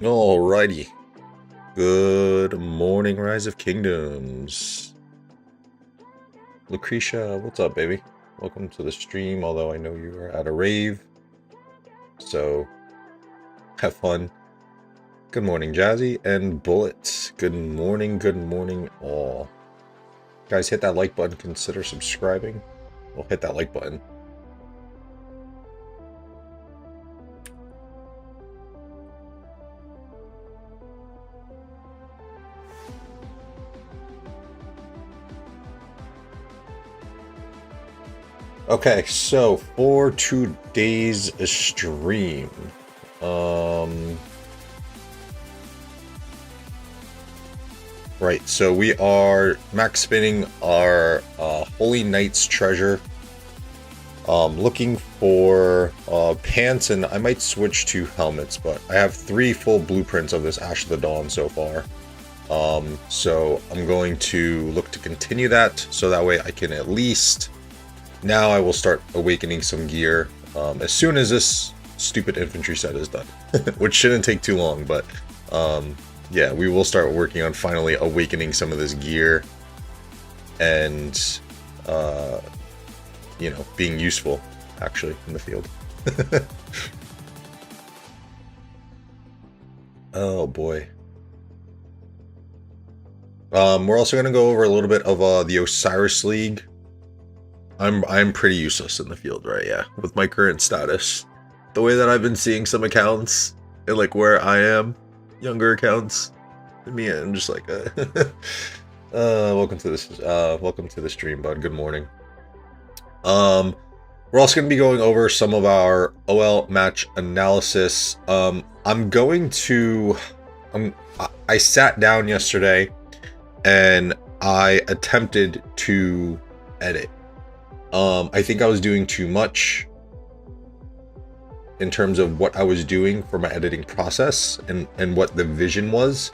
Alrighty. Good morning, Rise of Kingdoms. Lucretia, what's up, baby? Welcome to the stream, although I know you are at a rave. So, have fun. Good morning, Jazzy and Bullet. Good morning, all. Guys, hit that like button, consider subscribing. Well, hit that like button. Okay, so for today's stream, right, so we are max spinning our Holy Knight's treasure. Looking for pants, and I might switch to helmets, but I have 3 full blueprints of this Ash of the Dawn so far. So I'm going to look to continue that, so that way I can at least... Now I will start awakening some gear as soon as this stupid infantry set is done, which shouldn't take too long, but yeah, we will start working on finally awakening some of this gear and, you know, being useful, actually, in the field. Oh, boy. We're also going to go over a little bit of the Osiris League. I'm pretty useless in the field, right? Yeah, with my current status. The way that I've been seeing some accounts, and like where I am, younger accounts, me, I'm just like, welcome to the stream, bud. Good morning. We're also going to be going over some of our OL match analysis. I sat down yesterday and I attempted to edit. I think I was doing too much in terms of what I was doing for my editing process and what the vision was.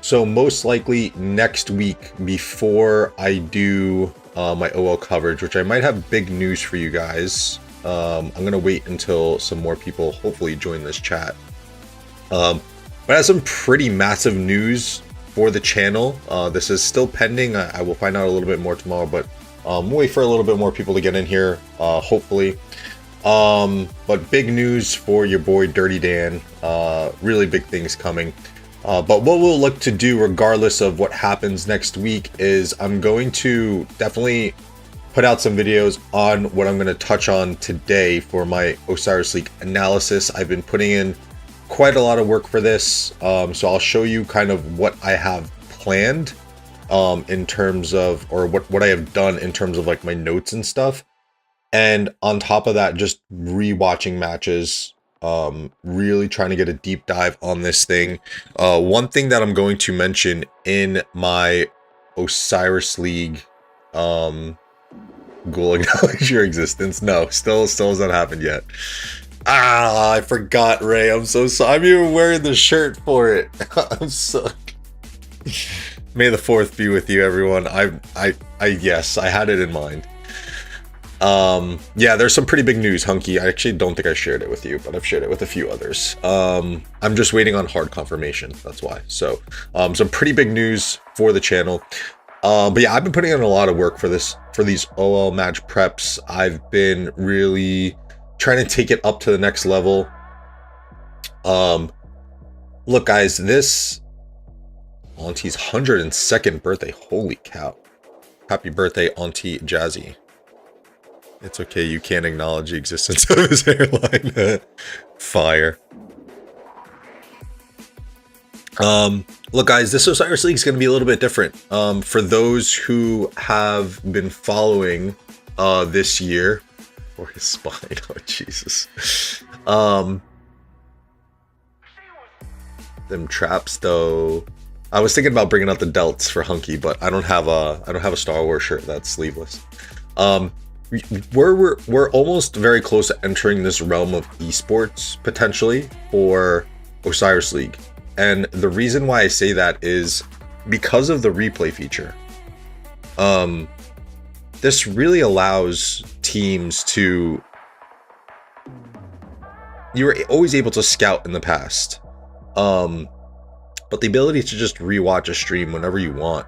So most likely next week, before I do my OL coverage, which I might have big news for you guys, I'm going to wait until some more people hopefully join this chat. But I have some pretty massive news for the channel. This is still pending. I will find out a little bit more tomorrow, but we'll wait for a little bit more people to get in here, hopefully. But big news for your boy Dirty Dan. Really big things coming. But what we'll look to do, regardless of what happens next week, is I'm going to definitely put out some videos on what I'm going to touch on today for my Osiris League analysis. I've been putting in quite a lot of work for this, so I'll show you kind of what I have planned. In terms of, or what I have done in terms of like my notes and stuff. And on top of that, just rewatching matches, really trying to get a deep dive on this thing. One thing that I'm going to mention in my Osiris League, Ghoul acknowledge your existence. No, still has not happened yet. Ah, I forgot, Ray. I'm so sorry. I'm even wearing the shirt for it. I'm so... May the 4th be with you, everyone. Yes, I had it in mind. Yeah, there's some pretty big news, Hunky. I actually don't think I shared it with you, but I've shared it with a few others. I'm just waiting on hard confirmation. That's why. So, some pretty big news for the channel. But yeah, I've been putting in a lot of work for these OL match preps. I've been really trying to take it up to the next level. Look, guys, this Auntie's 102nd birthday. Holy cow. Happy birthday, Auntie Jazzy. It's okay, you can't acknowledge the existence of his hairline. Fire. Look, guys, this Osiris League is going to be a little bit different. For those who have been following this year, or his spine, oh Jesus. Them traps, though. I was thinking about bringing out the delts for Hunky, but I don't have a Star Wars shirt that's sleeveless. We're almost very close to entering this realm of esports potentially for Osiris League, and the reason why I say that is because of the replay feature. This really allows teams to... You were always able to scout in the past. But the ability to just rewatch a stream whenever you want,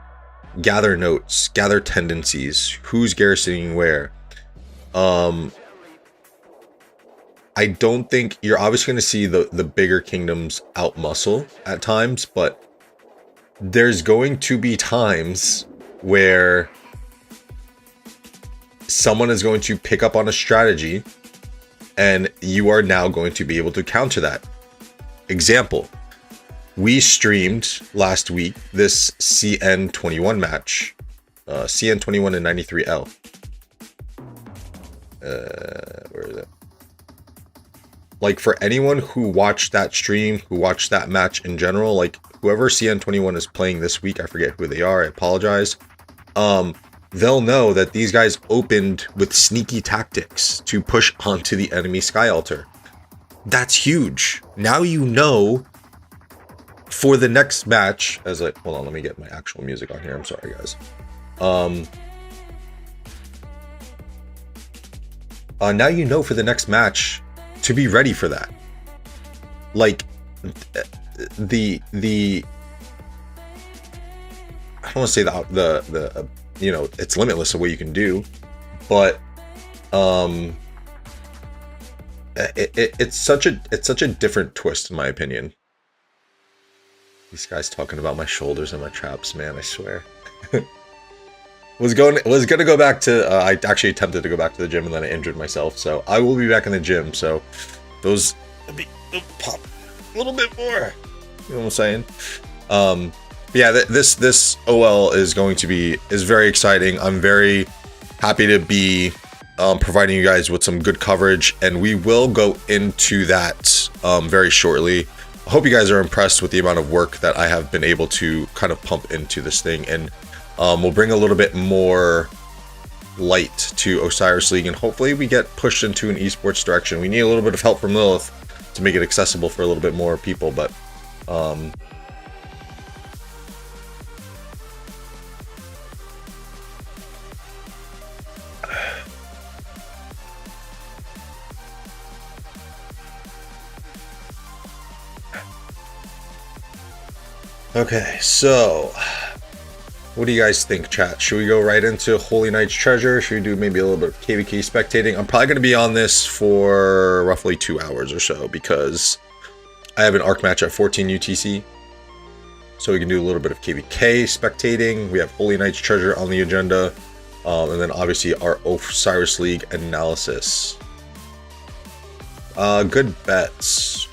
gather notes, gather tendencies, who's garrisoning where. I don't think you're obviously going to see the bigger kingdoms outmuscle at times, but there's going to be times where someone is going to pick up on a strategy and you are now going to be able to counter that. Example, we streamed last week this CN21 match, CN21 and 93L. Where is it? Like, for anyone who watched that stream, who watched that match in general, like, whoever CN21 is playing this week, I forget who they are, I apologize. They'll know that these guys opened with sneaky tactics to push onto the enemy Sky Altar. That's huge. Now you know for the next match, as I, hold on, let me get my actual music on here. I'm sorry, guys. Now you know for the next match to be ready for that. Like, the I don't want to say the you know, it's limitless of what you can do, but it's such a different twist, in my opinion. These guys talking about my shoulders and my traps, man, I swear. was gonna go back to I actually attempted to go back to the gym and then I injured myself, so I will be back in the gym. So those pop a little bit more, you know what I'm saying? Yeah, this OL is very exciting. I'm very happy to be providing you guys with some good coverage, and we will go into that very shortly. I hope you guys are impressed with the amount of work that I have been able to kind of pump into this thing, and we'll bring a little bit more light to Osiris League, and hopefully we get pushed into an esports direction. We need a little bit of help from Lilith to make it accessible for a little bit more people, but okay, so what do you guys think, chat? Should we go right into Holy Knight's Treasure? Should we do maybe a little bit of KVK spectating? I'm probably going to be on this for roughly 2 hours or so because I have an ARC match at 14 UTC. So we can do a little bit of KVK spectating. We have Holy Knight's Treasure on the agenda. And then obviously our Osiris League analysis. Good bets.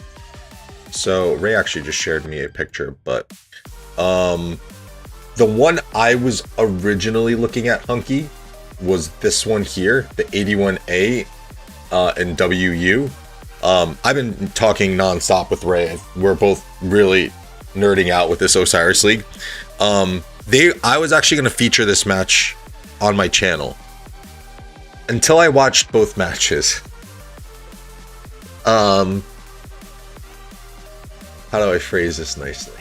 So Ray actually just shared me a picture, but the one I was originally looking at, Hunky, was this one here, the 81A and WU. I've been talking nonstop with Ray. We're both really nerding out with this Osiris League. I was actually going to feature this match on my channel until I watched both matches. How do I phrase this nicely?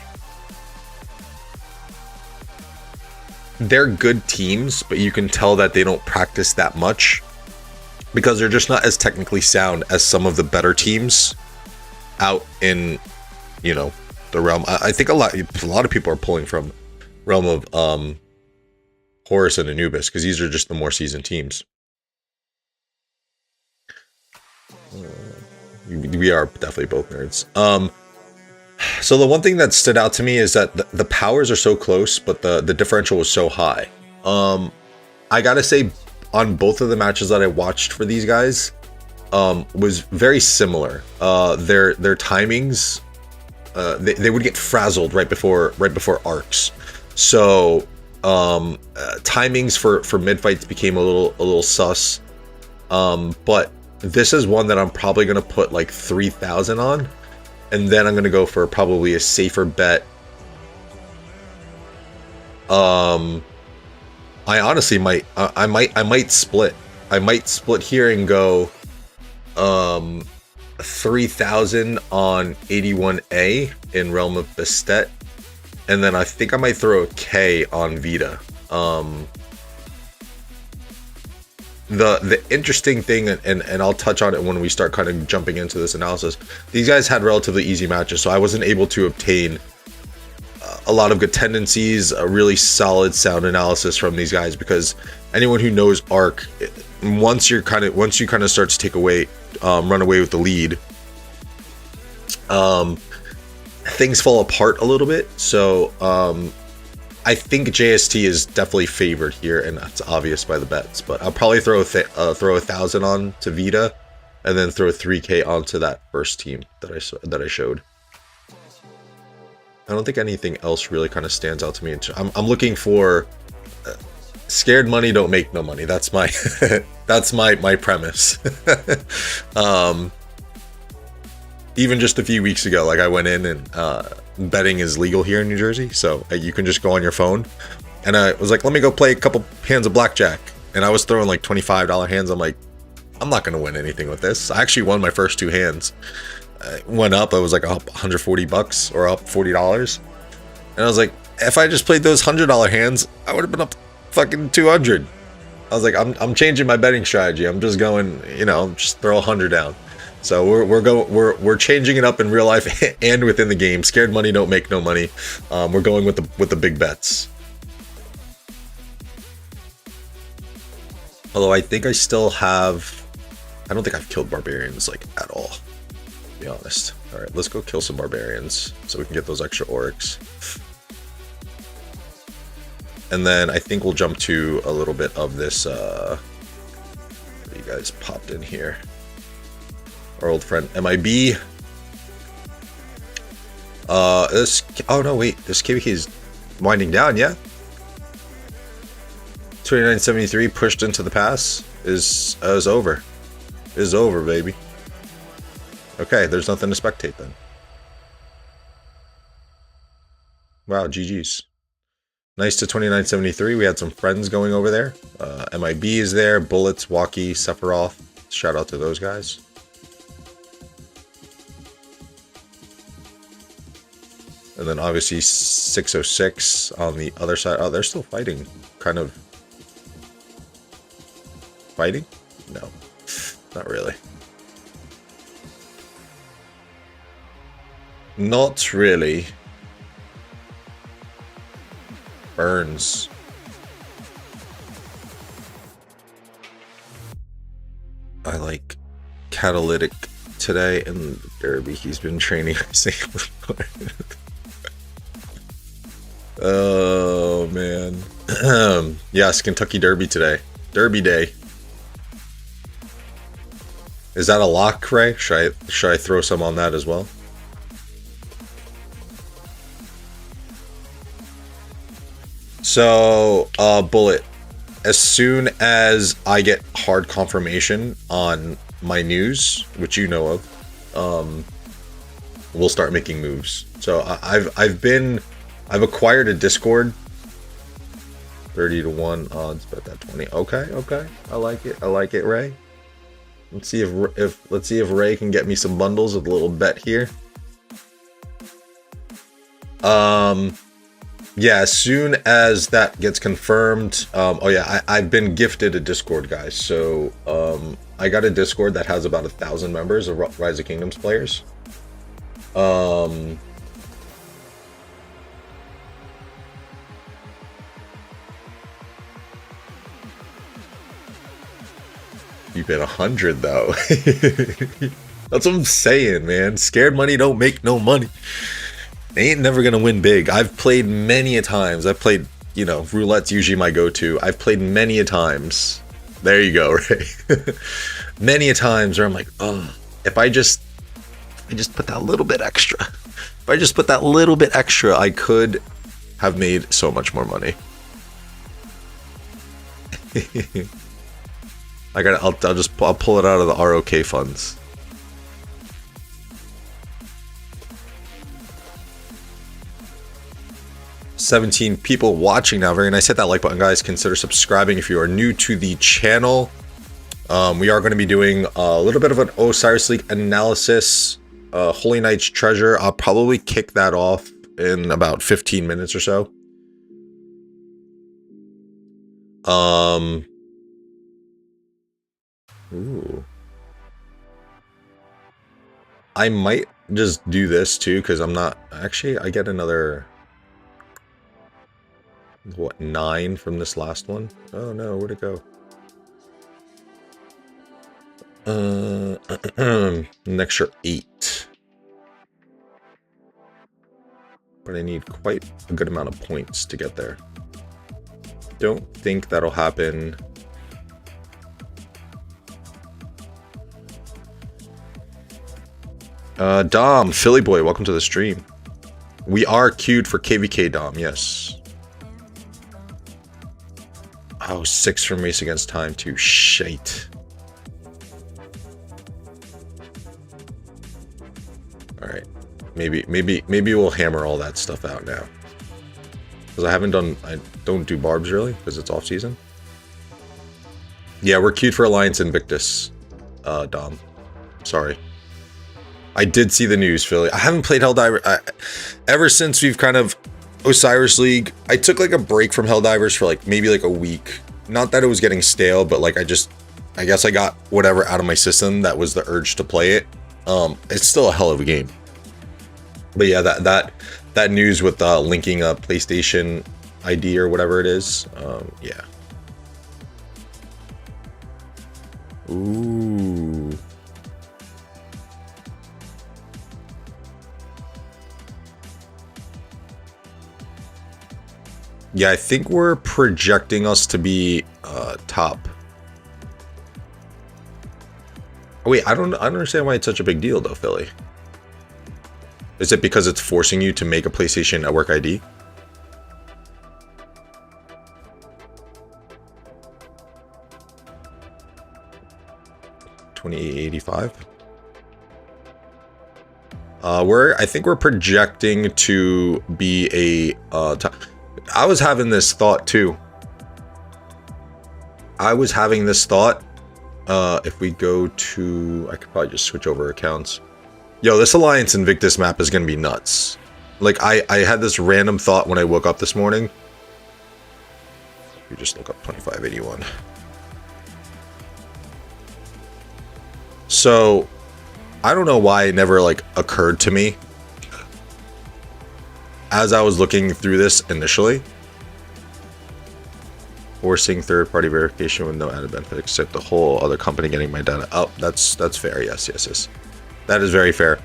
They're good teams, but you can tell that they don't practice that much because they're just not as technically sound as some of the better teams out in, you know, the realm. I think a lot of people are pulling from realm of Horus and Anubis because these are just the more seasoned teams. We are definitely both nerds. So the one thing that stood out to me is that the powers are so close, but the differential was so high. I gotta say, on both of the matches that I watched for these guys, was very similar. Their timings, they would get frazzled right before arcs. So timings for mid fights became a little sus. But this is one that I'm probably gonna put like 3,000 on. And then I'm gonna go for probably a safer bet. I honestly might. I might split. I might split here and go 3,000 on 81A in Realm of Bastet, and then I think I might throw a K on Vita. the interesting thing, and I'll touch on it when we start kind of jumping into this analysis. These guys had relatively easy matches, so I wasn't able to obtain a lot of good tendencies, a really solid sound analysis from these guys, because anyone who knows Arc, once you kind of start to take away, run away with the lead, things fall apart a little bit. So I think JST is definitely favored here, and that's obvious by the bets. But I'll probably throw 1,000 on to Vita, and then throw 3K onto that first team that I showed. I don't think anything else really kind of stands out to me. I'm looking for scared money don't make no money. That's my that's my premise. Even just a few weeks ago, like I went in and betting is legal here in New Jersey, so you can just go on your phone. And I was like, let me go play a couple hands of blackjack. And I was throwing like $25 hands. I'm like, I'm not gonna win anything with this. I actually won my first 2 hands. Went up, I was like up $140 or up $40, and I was like, if I just played those $100 hands, I would have been up fucking 200. I was like, I'm changing my betting strategy. I'm just going, just throw 100 down. So we're changing it up in real life and within the game. Scared money don't make no money. We're going with the big bets. Although I think I still have, I don't think I've killed barbarians like at all. Be honest. All right, let's go kill some barbarians so we can get those extra orcs. And then I think we'll jump to a little bit of this. You guys popped in here. Our old friend MIB. This. Oh no, wait. This KBK is winding down. Yeah. 2973 pushed into the pass is over. Is over, baby. Okay, there's nothing to spectate then. Wow, GG's. Nice to 2973. We had some friends going over there. MIB is there. Bullets, Walkie, Sephiroth. Shout out to those guys. And then obviously 606 on the other side. Oh, they're still fighting. Kind of. Fighting? No, not really. Not really. Burns. I like Catalytic today and Derby. He's been training. Oh man. Yes, Kentucky Derby today. Derby day. Is that a lock, Ray? Should I throw some on that as well? So, Bullet, as soon as I get hard confirmation on my news, which you know of, we'll start making moves. So I've acquired a Discord. 30-1 odds, bet that 20. Okay. I like it, Ray. Let's see if Ray can get me some bundles with a little bet here. Yeah, as soon as that gets confirmed, oh yeah, I've been gifted a Discord, guys. So I got a Discord that has about 1,000 members of Rise of Kingdoms players. You bet 100 though. That's what I'm saying, man. Scared money don't make no money. They ain't never gonna win big. I've played many a times. I've played, roulette's usually my go-to. I've played many a times. There you go, Ray. Many a times where I'm like, oh, if I just put that little bit extra. If I just put that little bit extra, I could have made so much more money. I'll pull it out of the ROK funds. "17 people watching now. Very nice. Hit that like button, guys. Consider subscribing if you are new to the channel. We are going to be doing a little bit of an Osiris League analysis. Holy Knight's Treasure. I'll probably kick that off in about 15 minutes or so. Ooh. I might just do this too, because I'm not... Actually, I get another... What, 9 from this last one? Oh no, where'd it go? An extra 8. But I need quite a good amount of points to get there. Don't think that'll happen. Dom, Philly boy, welcome to the stream. We are queued for KVK, Dom, yes. Oh, 6 from Race Against Time too. Shite. Alright. Maybe we'll hammer all that stuff out now. Because I don't do barbs really, because it's off season. Yeah, we're queued for Alliance Invictus, Dom. Sorry. I did see the news, Philly. I haven't played Helldivers ever since we've kind of Osiris League. I took like a break from Helldivers for like maybe like a week. Not that it was getting stale, but like I guess I got whatever out of my system that was the urge to play it. It's still a hell of a game. But yeah, that news with linking a PlayStation ID or whatever it is. Yeah. Ooh. Yeah, I think we're projecting us to be top. Oh, wait, I don't understand why it's such a big deal though, Philly. Is it because it's forcing you to make a PlayStation Network ID? $28.85. I think we're projecting to be a I was having this thought too. If we go to, I could probably just switch over accounts. Yo, this Alliance Invictus map is gonna be nuts. Like I had this random thought when I woke up this morning. You just look up 2581. So I don't know why it never like occurred to me as I was looking through this initially. Forcing third-party verification with no added benefit except the whole other company getting my data. Oh, that's fair. Yes. That is very fair.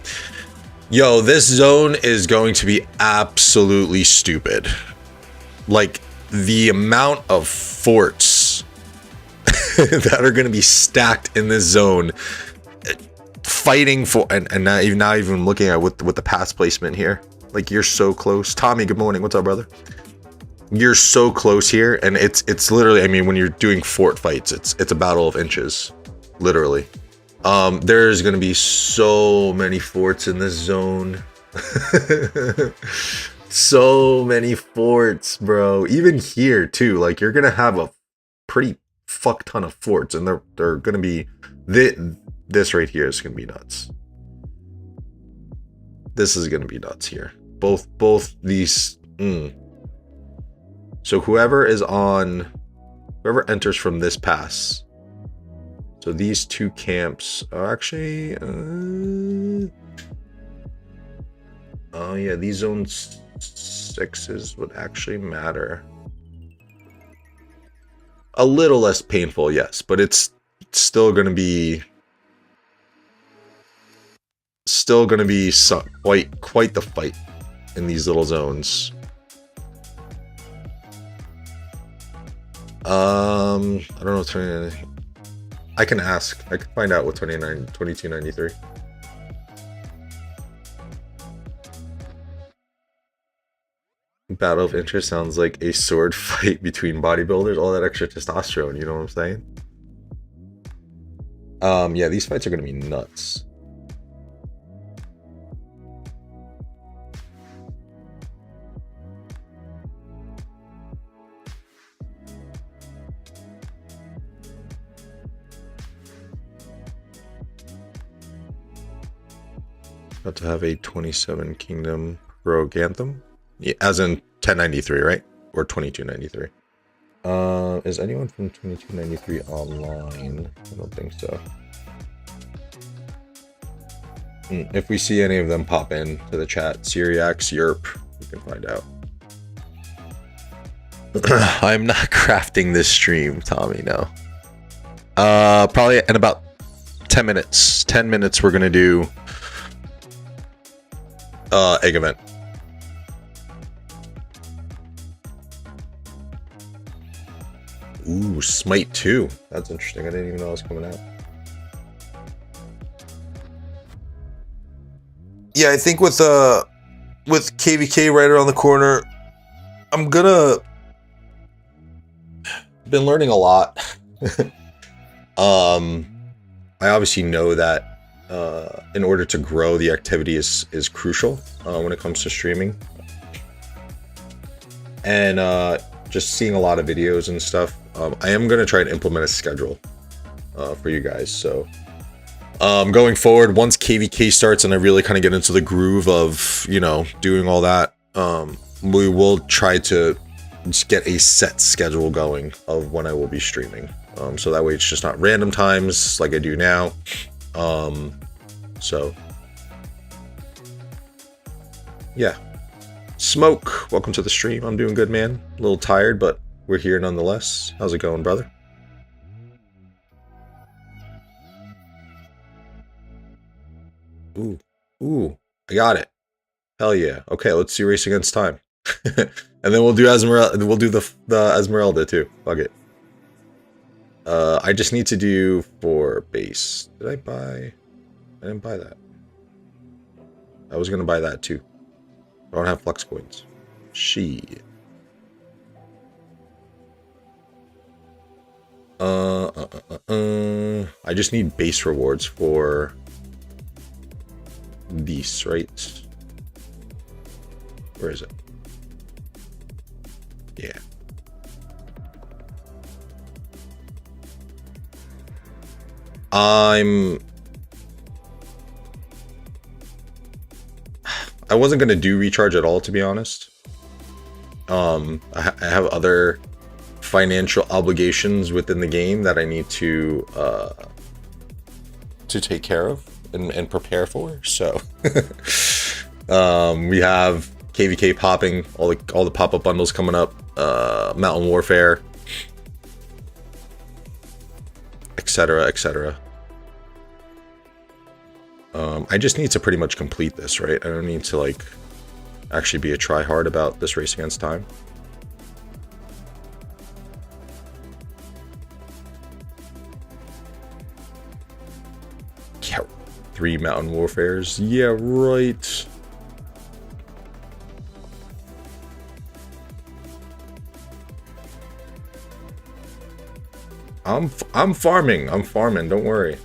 Yo, this zone is going to be absolutely stupid. Like the amount of forts that are going to be stacked in this zone, fighting for, and not even looking at with the pass placement here. Like you're so close. Tommy, good morning. What's up, brother? You're so close here, and it's literally, I mean, when you're doing fort fights, it's a battle of inches, literally. There's gonna be so many forts in this zone. So many forts, bro. Even here too, like you're gonna have a pretty fuck ton of forts, and they're gonna be this right here is gonna be nuts. This is gonna be nuts here. Both these. So whoever enters from this pass. So these two camps are actually, oh yeah, these zone 6s would actually matter. A little less painful, yes, but it's still gonna be quite the fight in these little zones. I don't know. 29. I can ask. I can find out what 2293. Battle of interest sounds like a sword fight between bodybuilders. All that extra testosterone. You know what I'm saying? Yeah, these fights are gonna be nuts. About to have a 27 Kingdom Rogue Anthem. Yeah, as in 1093, right? Or 2293. Is anyone from 2293 online? I don't think so. If we see any of them pop in to the chat, Syriax, Yerp, we can find out. I'm not crafting this stream, Tommy, no. Probably in about 10 minutes. 10 minutes we're gonna do egg event. Ooh, Smite 2. That's interesting. I didn't even know it was coming out. Yeah, I think with KVK right around the corner, I'm gonna been learning a lot. I obviously know that in order to grow, the activity is crucial when it comes to streaming. And just seeing a lot of videos and stuff, I am going to try and implement a schedule for you guys. So going forward, once KVK starts and I really kind of get into the groove of, you know, doing all that, we will try to just get a set schedule going of when I will be streaming. So that way it's just not random times like I do now. So yeah. Smoke, welcome to the stream. I'm doing good, man. A little tired, but we're here nonetheless. How's it going, brother? Ooh, I got it. Hell yeah. Okay, let's see Race Against Time. And then we'll do Esmeralda. We'll do the Esmeralda too. Fuck it. I just need to do for base. Did I buy? I didn't buy that. I was gonna buy that too. I don't have flux coins. I just need base rewards for these, right? Where is it? Yeah. I wasn't gonna do recharge at all, to be honest. I have other financial obligations within the game that I need to take care of and prepare for. So we have KVK popping, all the pop-up bundles coming up, Mountain Warfare, etc., etc. I just need to pretty much complete this, right? I don't need to like actually be a try-hard about this Race Against Time. Yeah, 3 Mountain Warfares. Yeah, right. I'm farming. Don't worry.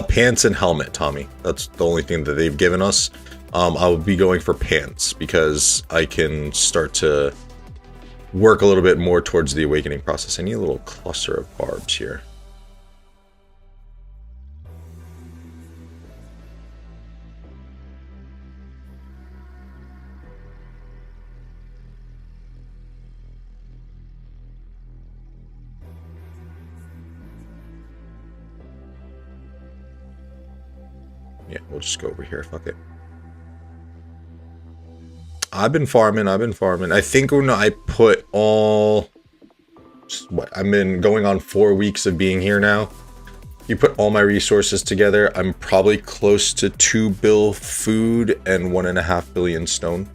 Pants and helmet, Tommy. That's the only thing that they've given us. I'll be going for pants because I can start to work a little bit more towards the awakening process. I need a little cluster of barbs here. Yeah, we'll just go over here. Fuck it. I've been farming. I think when I put all... What? I've been going on 4 weeks of being here now. You put all my resources together, I'm probably close to 2 bill food and 1.5 billion stone.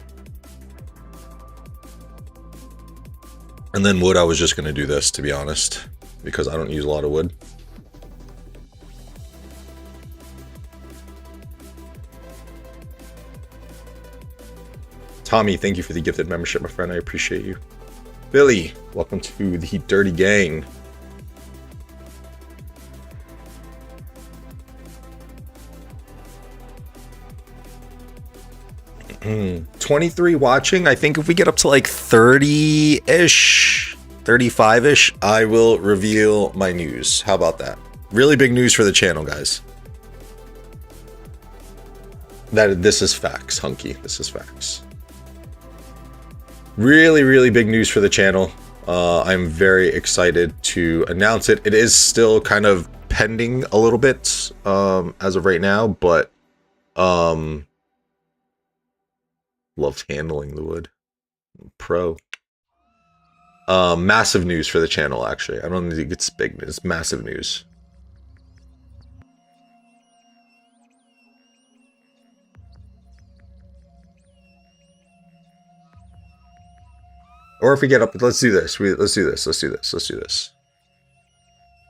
And then wood, I was just going to do this, to be honest, because I don't use a lot of wood. Tommy, thank you for the gifted membership, my friend. I appreciate you. Billy, welcome to the Dirty Gang. Hmm. 23 watching. I think if we get up to like 30-ish, 35-ish, I will reveal my news. How about that? Really big news for the channel, guys. This is facts, Hunky. This is facts. Really, really big news for the channel. I'm very excited to announce it. It is still kind of pending a little bit as of right now, but love handling the wood. Pro. Massive news for the channel, actually. I don't think it's big news. Massive news. Or if we get up, let's do this. Let's do this.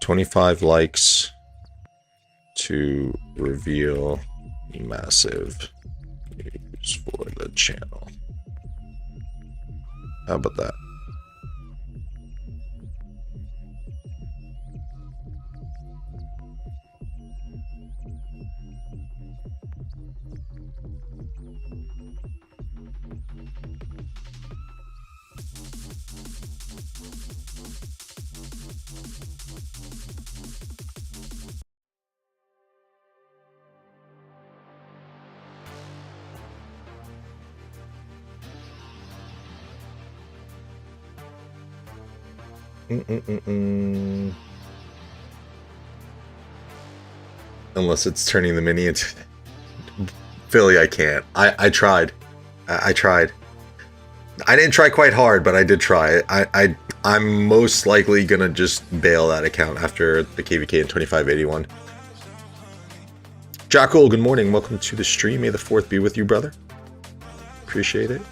25 likes to reveal massive news for the channel. How about that? Unless it's turning the mini into Philly, I can't. I tried. I tried. I didn't try quite hard, but I did try. I'm most likely gonna just bail that account after the KVK in 2581. Jackal, good morning. Welcome to the stream. May the 4th be with you, brother. Appreciate it.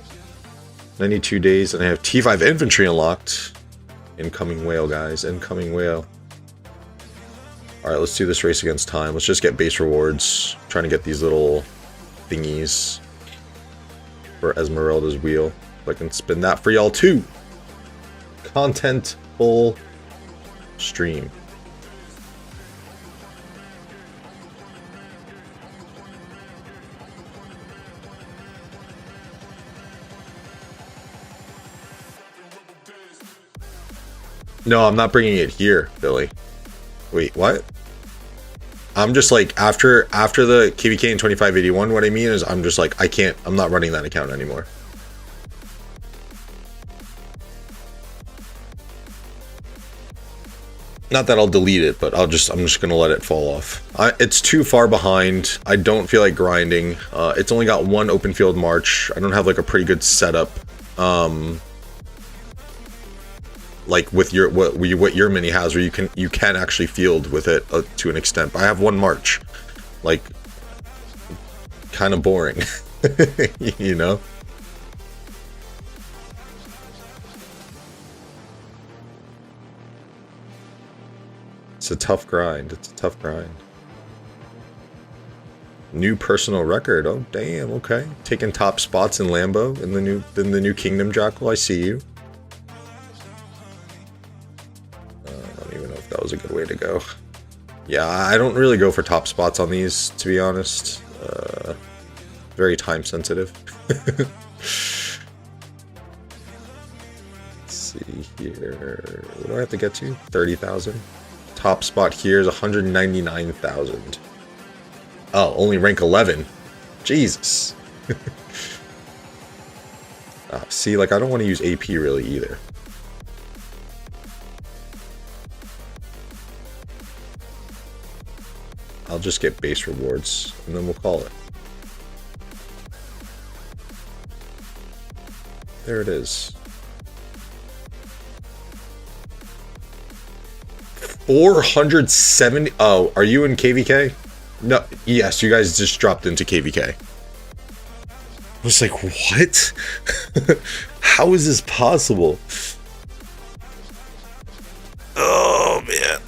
92 days, and I have T5 infantry unlocked. Incoming whale, guys. Incoming whale. Alright, let's do this race against time. Let's just get base rewards. I'm trying to get these little thingies for Esmeralda's wheel. If I can spin that for y'all too. Contentful stream. No, I'm not bringing it here, Billy. Wait, what? I'm just like, after the KVK in 2581, what I mean is I'm just like, I'm not running that account anymore. Not that I'll delete it, but I'm just gonna let it fall off. It's too far behind. I don't feel like grinding. It's only got one open field march. I don't have like a pretty good setup. Like with your what your mini has, where you can actually field with it to an extent. I have one march, like kind of boring, you know. It's a tough grind. It's a tough grind. New personal record. Oh damn. Okay, taking top spots in Lambo in the new Kingdom, Jackal. I see you. That was a good way to go. Yeah, I don't really go for top spots on these, to be honest. Very time sensitive. Let's see here. What do I have to get to? 30,000. Top spot here is 199,000. Oh, only rank 11. Jesus. See, like I don't want to use AP really either. I'll just get base rewards, and then we'll call it. There it is. 470. Oh, are you in KVK? No. Yes, you guys just dropped into KVK. I was like, what? How is this possible? Oh, man.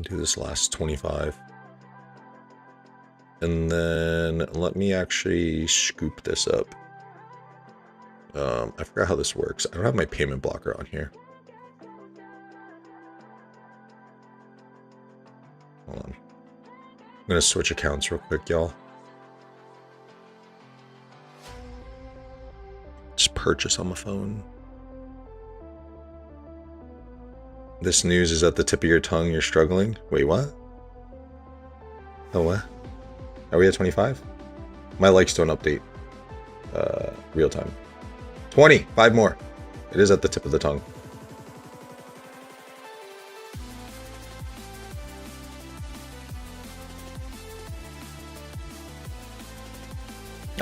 Do this last 25. And then let me actually scoop this up. I forgot how this works. I don't have my payment blocker on here. Hold on. I'm gonna switch accounts real quick, y'all. Just purchase on my phone. This news is at the tip of your tongue. You're struggling. Wait, what? Oh, what? Are we at 25? My likes don't update. Real time. 20. 5 more. It is at the tip of the tongue.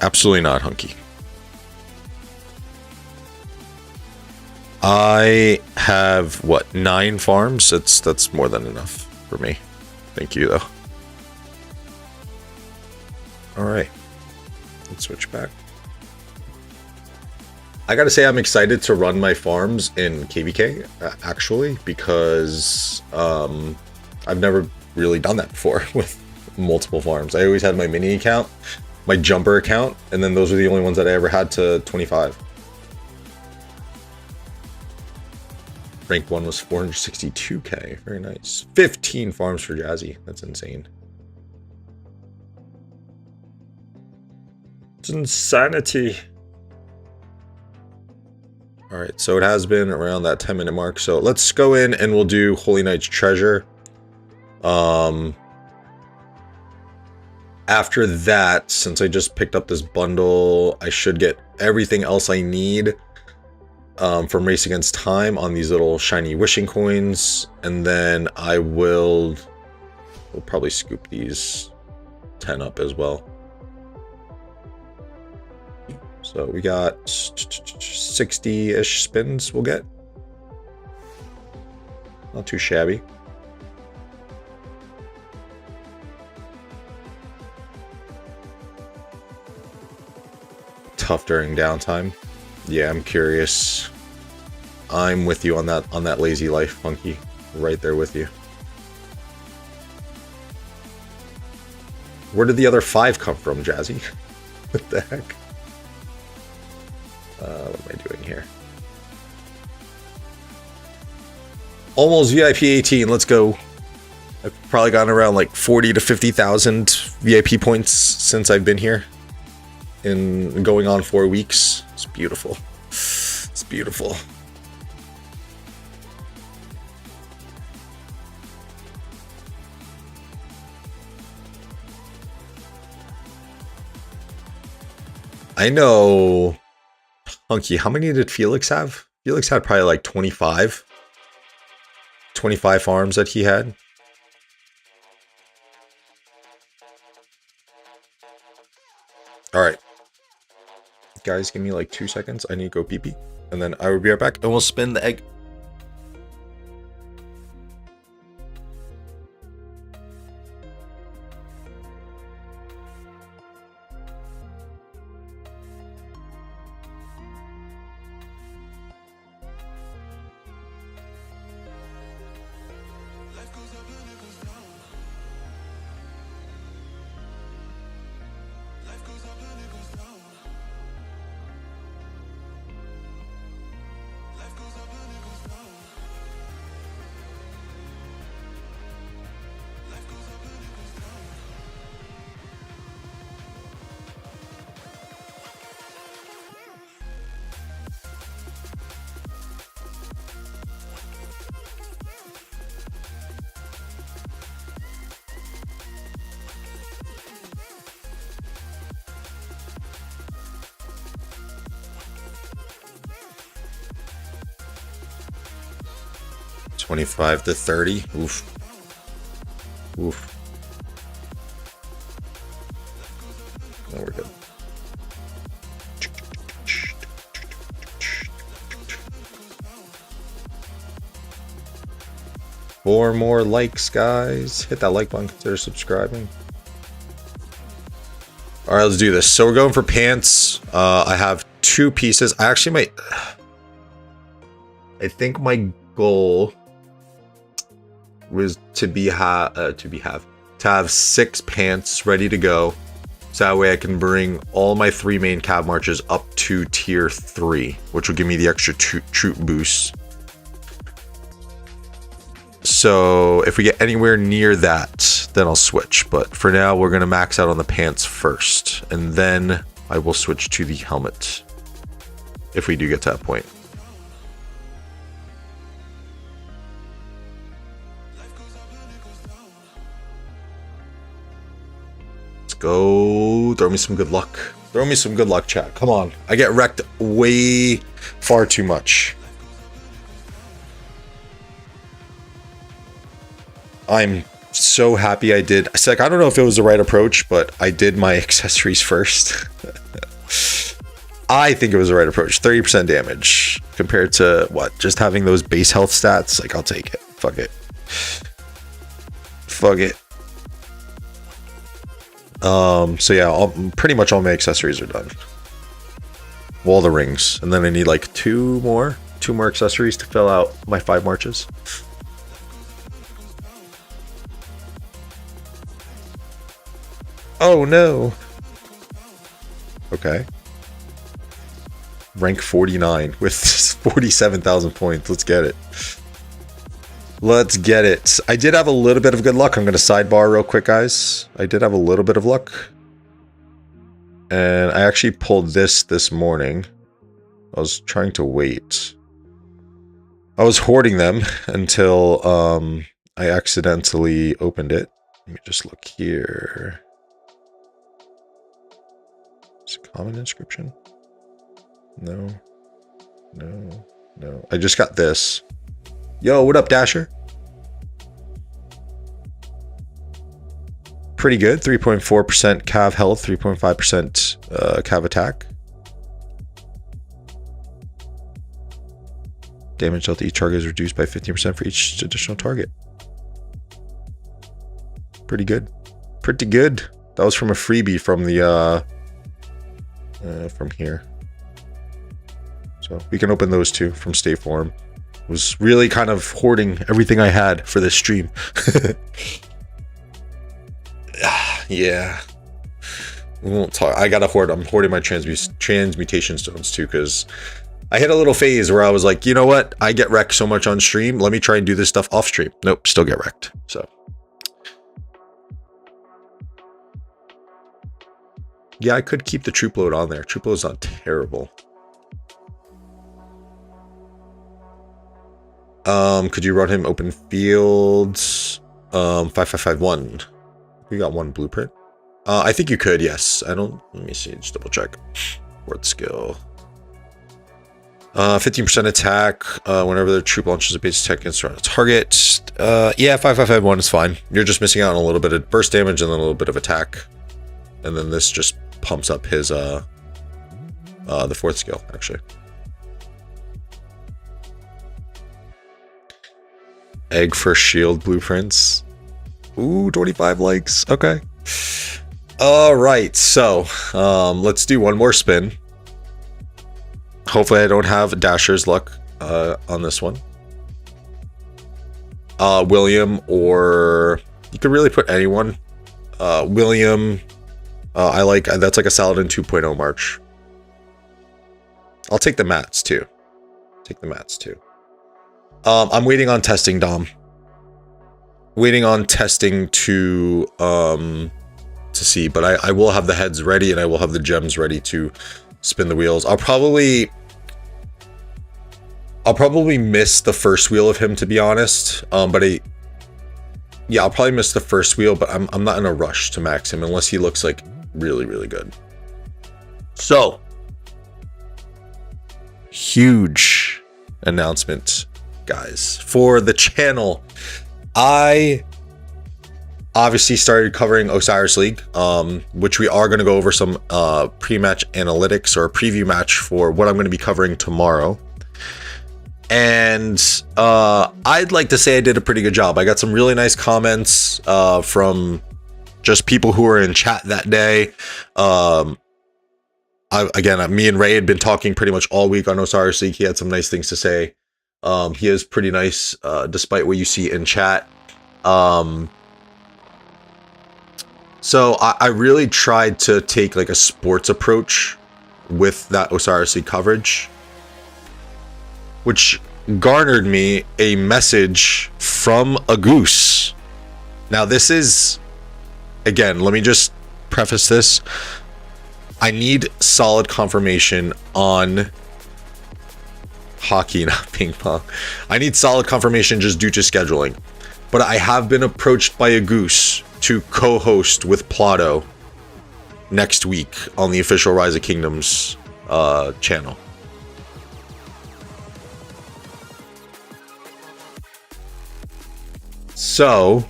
Absolutely not, Hunky. I have, what, 9 farms? That's more than enough for me. Thank you, though. Alright. Let's switch back. I gotta say I'm excited to run my farms in KVK, actually, because I've never really done that before with multiple farms. I always had my mini account, my jumper account, and then those are the only ones that I ever had to 25. Rank 1 was 462k. Very nice. 15 farms for Jazzy. That's insane. It's insanity. Alright, so it has been around that 10-minute mark. So let's go in and we'll do Holy Knight's Treasure. After that, since I just picked up this bundle, I should get everything else I need from Race Against Time on these little shiny wishing coins. And then we'll probably scoop these 10 up as well. So we got 60-ish spins we'll get. Not too shabby. Tough during downtime. Yeah, I'm curious. I'm with you on that lazy life, Funky. Right there with you. Where did the other 5 come from, Jazzy? What the heck? What am I doing here? Almost VIP 18. Let's go. I've probably gotten around like 40 to 50,000 VIP points since I've been here. In going on 4 weeks. It's beautiful. It's beautiful. I know. Hunky, how many did Felix have? Felix had probably like 25. 25 farms that he had. Alright. Guys, give me like 2 seconds. I need to go pee-pee. And then I will be right back and we'll spin the egg. $25 to $30. Oof. Oof. No, we're good. Four more likes, guys. Hit that like button. Consider subscribing. All right, let's do this. So we're going for pants. I have 2 pieces. I actually might. I think my goal was to have 6 pants ready to go, so that way I can bring all my 3 main cav marches up to tier 3, which will give me the extra troop boost. So if we get anywhere near that, then I'll switch. But for now, we're going to max out on the pants first, and then I will switch to the helmet if we do get to that point. Let's go. Throw me some good luck. Throw me some good luck, chat. Come on. I get wrecked way far too much. I'm so happy I did. It's like, I don't know if it was the right approach, but I did my accessories first. I think it was the right approach. 30% damage compared to what? Just having those base health stats. Like, I'll take it. Fuck it. Fuck it. So yeah, pretty much all my accessories are done. All the rings, and then I need like two more accessories to fill out my 5 marches. Oh no. Okay. Rank 49 with 47,000 points. Let's get it. Let's get it. I did have a little bit of good luck. I'm going to sidebar real quick, guys. I did have a little bit of luck. And I actually pulled this morning. I was trying to wait. I was hoarding them until I accidentally opened it. Let me just look here. Is it common inscription? No. No. No. I just got this. Yo, what up, Dasher? Pretty good. 3.4% cav health, 3.5% cav attack. Damage dealt to each target is reduced by 15% for each additional target. Pretty good. Pretty good. That was from a freebie from the from here. So we can open those two from Stay Forum. Was really kind of hoarding everything I had for this stream. Yeah. We won't talk. I gotta hoard. I'm hoarding my transmutation stones too, because I hit a little phase where I was like, you know what? I get wrecked so much on stream. Let me try and do this stuff off stream. Nope, still get wrecked. So yeah, I could keep the troop load on there. Troop load's not terrible. Could you run him open fields? 5551. We got one blueprint. I think you could, yes. I don't, let me see, just double check. Word skill. 15% attack, whenever the troop launches a base attack against a target. Yeah, 5551 is fine. You're just missing out on a little bit of burst damage and then a little bit of attack. And then this just pumps up his, the 4th skill, actually. Egg for shield blueprints. Ooh, 25 likes. Okay. All right. So, let's do one more spin. Hopefully I don't have Dasher's luck on this one. William, or you could really put anyone. William, I like, that's like a Saladin 2.0 march. I'll take the mats too. Take the mats too. I'm waiting on testing, Dom. Waiting on testing to see, but I will have the heads ready and I will have the gems ready to spin the wheels. I'll probably miss the first wheel of him, to be honest. I'll probably miss the first wheel, but I'm not in a rush to max him unless he looks like really, really good. So, huge announcement, guys, for the channel. I obviously started covering Osiris League, which we are going to go over some pre-match analytics or a preview match for what I'm going to be covering tomorrow. And I'd like to say I did a pretty good job. I got some really nice comments from just people who were in chat that day. Me and Ray had been talking pretty much all week on Osiris League. He had some nice things to say. He is pretty nice, despite what you see in chat. So I really tried to take like a sports approach with that Osiris League coverage, which garnered me a message from a goose. Now this is again, let me just preface this. I need solid confirmation on hockey, not ping pong. I need solid confirmation just due to scheduling. But I have been approached by a goose to co-host with Plotto next week on the official Rise of Kingdoms channel. So,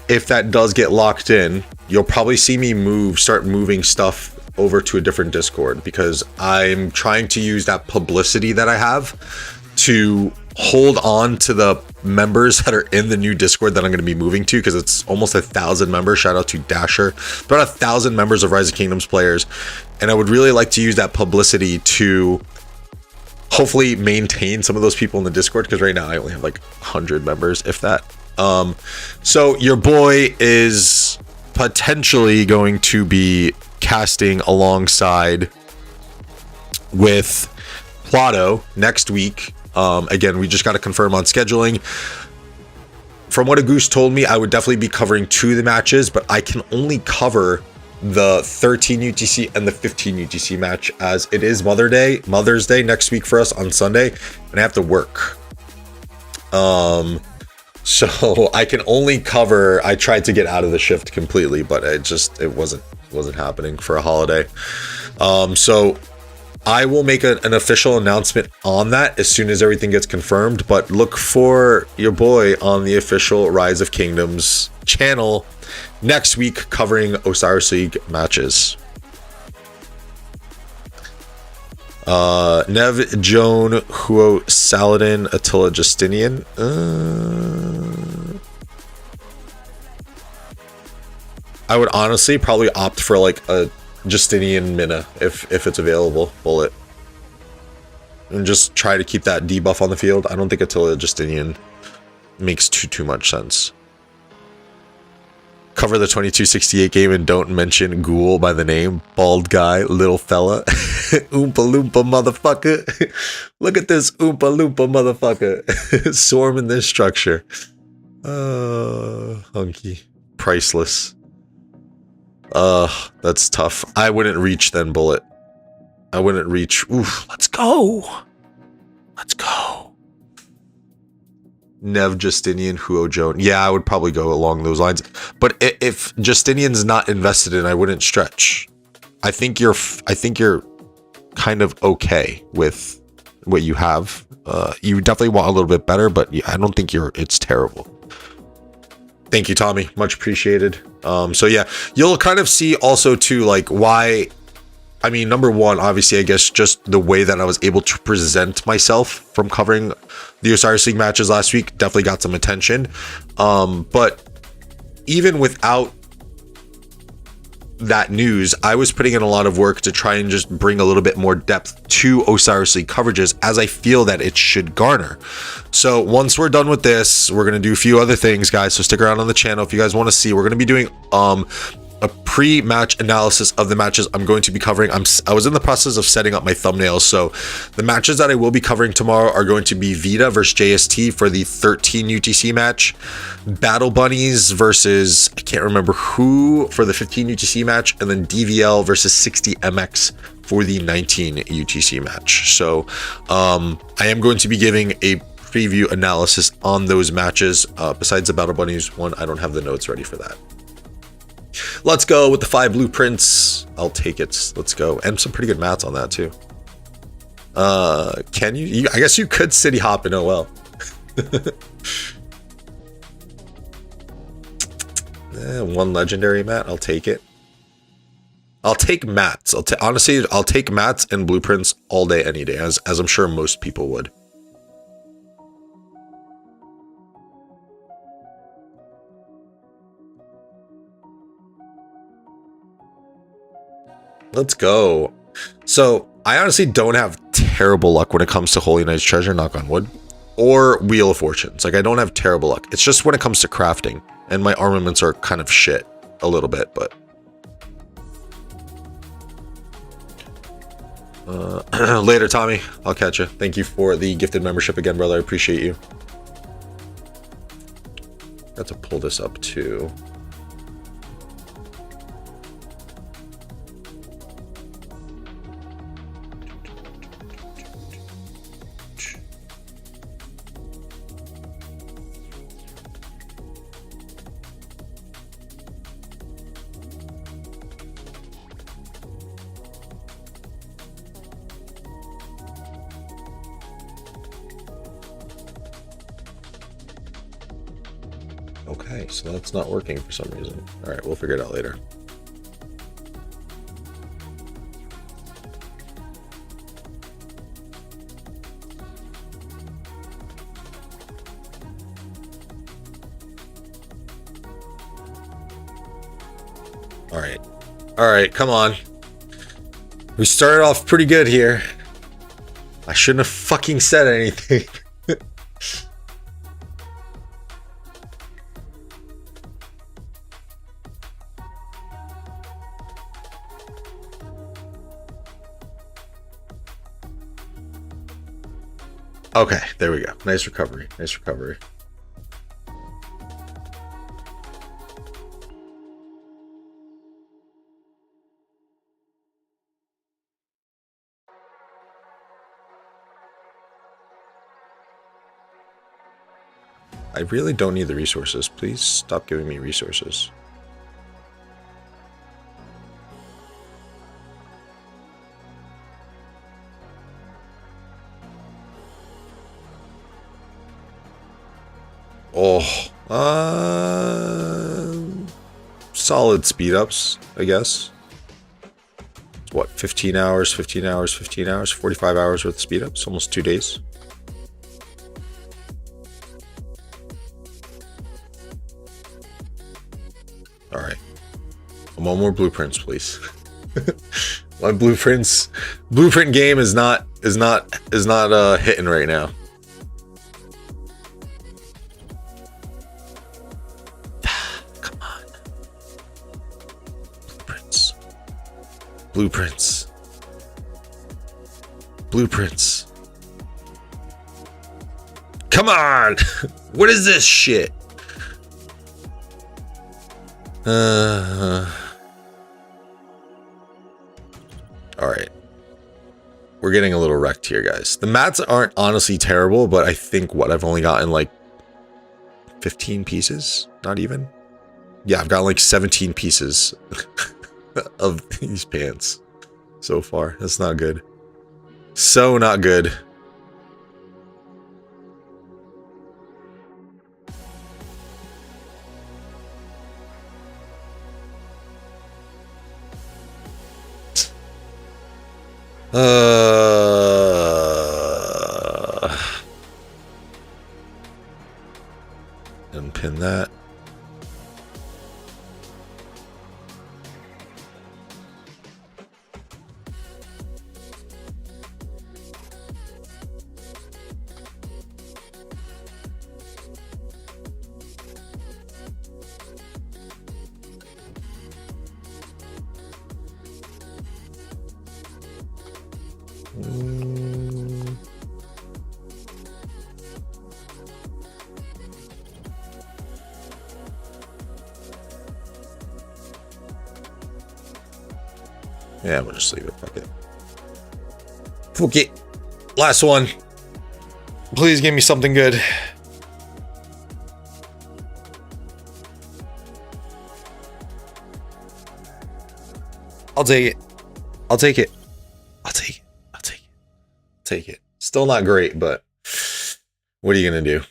if that does get locked in, you'll probably see me start moving stuff over to a different Discord, because I'm trying to use that publicity that I have to hold on to the members that are in the new Discord that I'm going to be moving to, because it's almost 1,000 members. Shout out to Dasher. About 1,000 members of Rise of Kingdoms players, and I would really like to use that publicity to hopefully maintain some of those people in the Discord, because right now I only have like 100 members, if that. So your boy is potentially going to be casting alongside with Plotto next week. Again, we just got to confirm on scheduling. From what a goose told me, I would definitely be covering 2 of the matches, but I can only cover the 13 UTC and the 15 UTC match, as it is Mother's Day next week for us on Sunday, and I have to work. So I can only cover. I tried to get out of the shift completely, but it wasn't happening for a holiday. So I will make an official announcement on that as soon as everything gets confirmed, but look for your boy on the official Rise of Kingdoms channel next week covering Osiris League matches. Nev, Joan, Huo, Saladin, Attila, Justinian. I would honestly probably opt for like a Justinian Mina if it's available, bullet, and just try to keep that debuff on the field. I don't think Attila Justinian makes too much sense. Cover the 2268 game and don't mention Ghoul by the name. Bald guy, little fella. Oompa Loompa motherfucker. Look at this Oompa Loompa motherfucker. Swarm in this structure. Hunky. Priceless. That's tough. I wouldn't reach then, bullet. I wouldn't reach. Oof, let's go. Let's go. Nev, Justinian, Huo, Joan. Yeah, I would probably go along those lines. But if Justinian's not invested in, I wouldn't stretch. I think you're kind of okay with what you have. You definitely want a little bit better, but I don't think it's terrible. Thank you, Tommy. Much appreciated. So yeah, you'll kind of see also too, like why. I mean, number one, obviously, I guess just the way that I was able to present myself from covering the Osiris League matches last week definitely got some attention. But even without that news, I was putting in a lot of work to try and just bring a little bit more depth to Osiris League coverages, as I feel that it should garner. So once we're done with this, we're going to do a few other things, guys. So stick around on the channel if you guys want to see. We're going to be doing a pre-match analysis of the matches I'm going to be covering. I was in the process of setting up my thumbnails, so the matches that I will be covering tomorrow are going to be Vita versus JST for the 13 UTC match, Battle Bunnies versus I can't remember who for the 15 UTC match, and then DVL versus 60 MX for the 19 UTC match. So I am going to be giving a preview analysis on those matches. Besides the Battle Bunnies one, I don't have the notes ready for that. Let's go with the 5 blueprints. I'll take it. Let's go. And some pretty good mats on that too. Can you? I guess you could city hop in OL. One legendary mat. I'll take it. I'll take mats. Honestly, I'll take mats and blueprints all day, any day, as I'm sure most people would. Let's go. So I honestly don't have terrible luck when it comes to Holy Knight's Treasure, knock on wood, or Wheel of Fortunes. Like, I don't have terrible luck. It's just when it comes to crafting, and my armaments are kind of shit a little bit, but later, Tommy. I'll catch you. Thank you for the gifted membership again, brother. I appreciate you. Got to pull this up too. Okay, so that's not working for some reason. All right, we'll figure it out later. All right, come on. We started off pretty good here. I shouldn't have fucking said anything. Okay, there we go. Nice recovery. Nice recovery. I really don't need the resources. Please stop giving me resources. Oh, solid speed ups, I guess. It's what, 15 hours, 15 hours, 15 hours, 45 hours worth of speed ups, almost 2 days. All right. One more blueprints, please. My blueprint game is not hitting right now. Come on. Blueprints. Come on. What is this shit? All right. We're getting a little wrecked here, guys. The mats aren't honestly terrible, but I think I've only gotten like 15 pieces, not even. Yeah, I've got like 17 pieces of these pants so far. That's not good. So not good. Unpin that. Yeah, we'll just leave it. Fuck it. Okay. Last one. Please give me something good. I'll take it. I'll take it. I'll take it. I'll take it. Take it. Still not great, but what are you gonna do?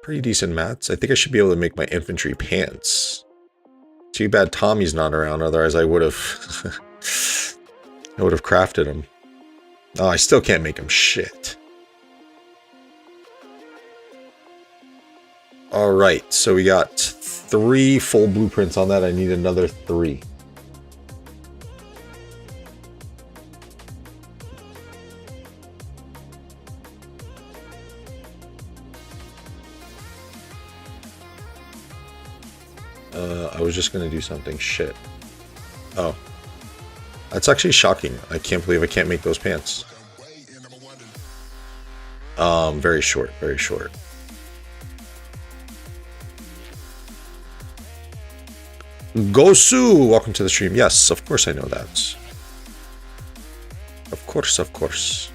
Pretty decent mats. I think I should be able to make my infantry pants. Too bad Tommy's not around, otherwise I would have crafted them. Oh, I still can't make them shit. All right, so we got 3 full blueprints on that. I need another 3. I was just gonna do something. Shit. Oh. That's actually shocking. I can't believe I can't make those pants. Very short, very short. Gosu! Welcome to the stream. Yes, of course I know that. Of course, of course.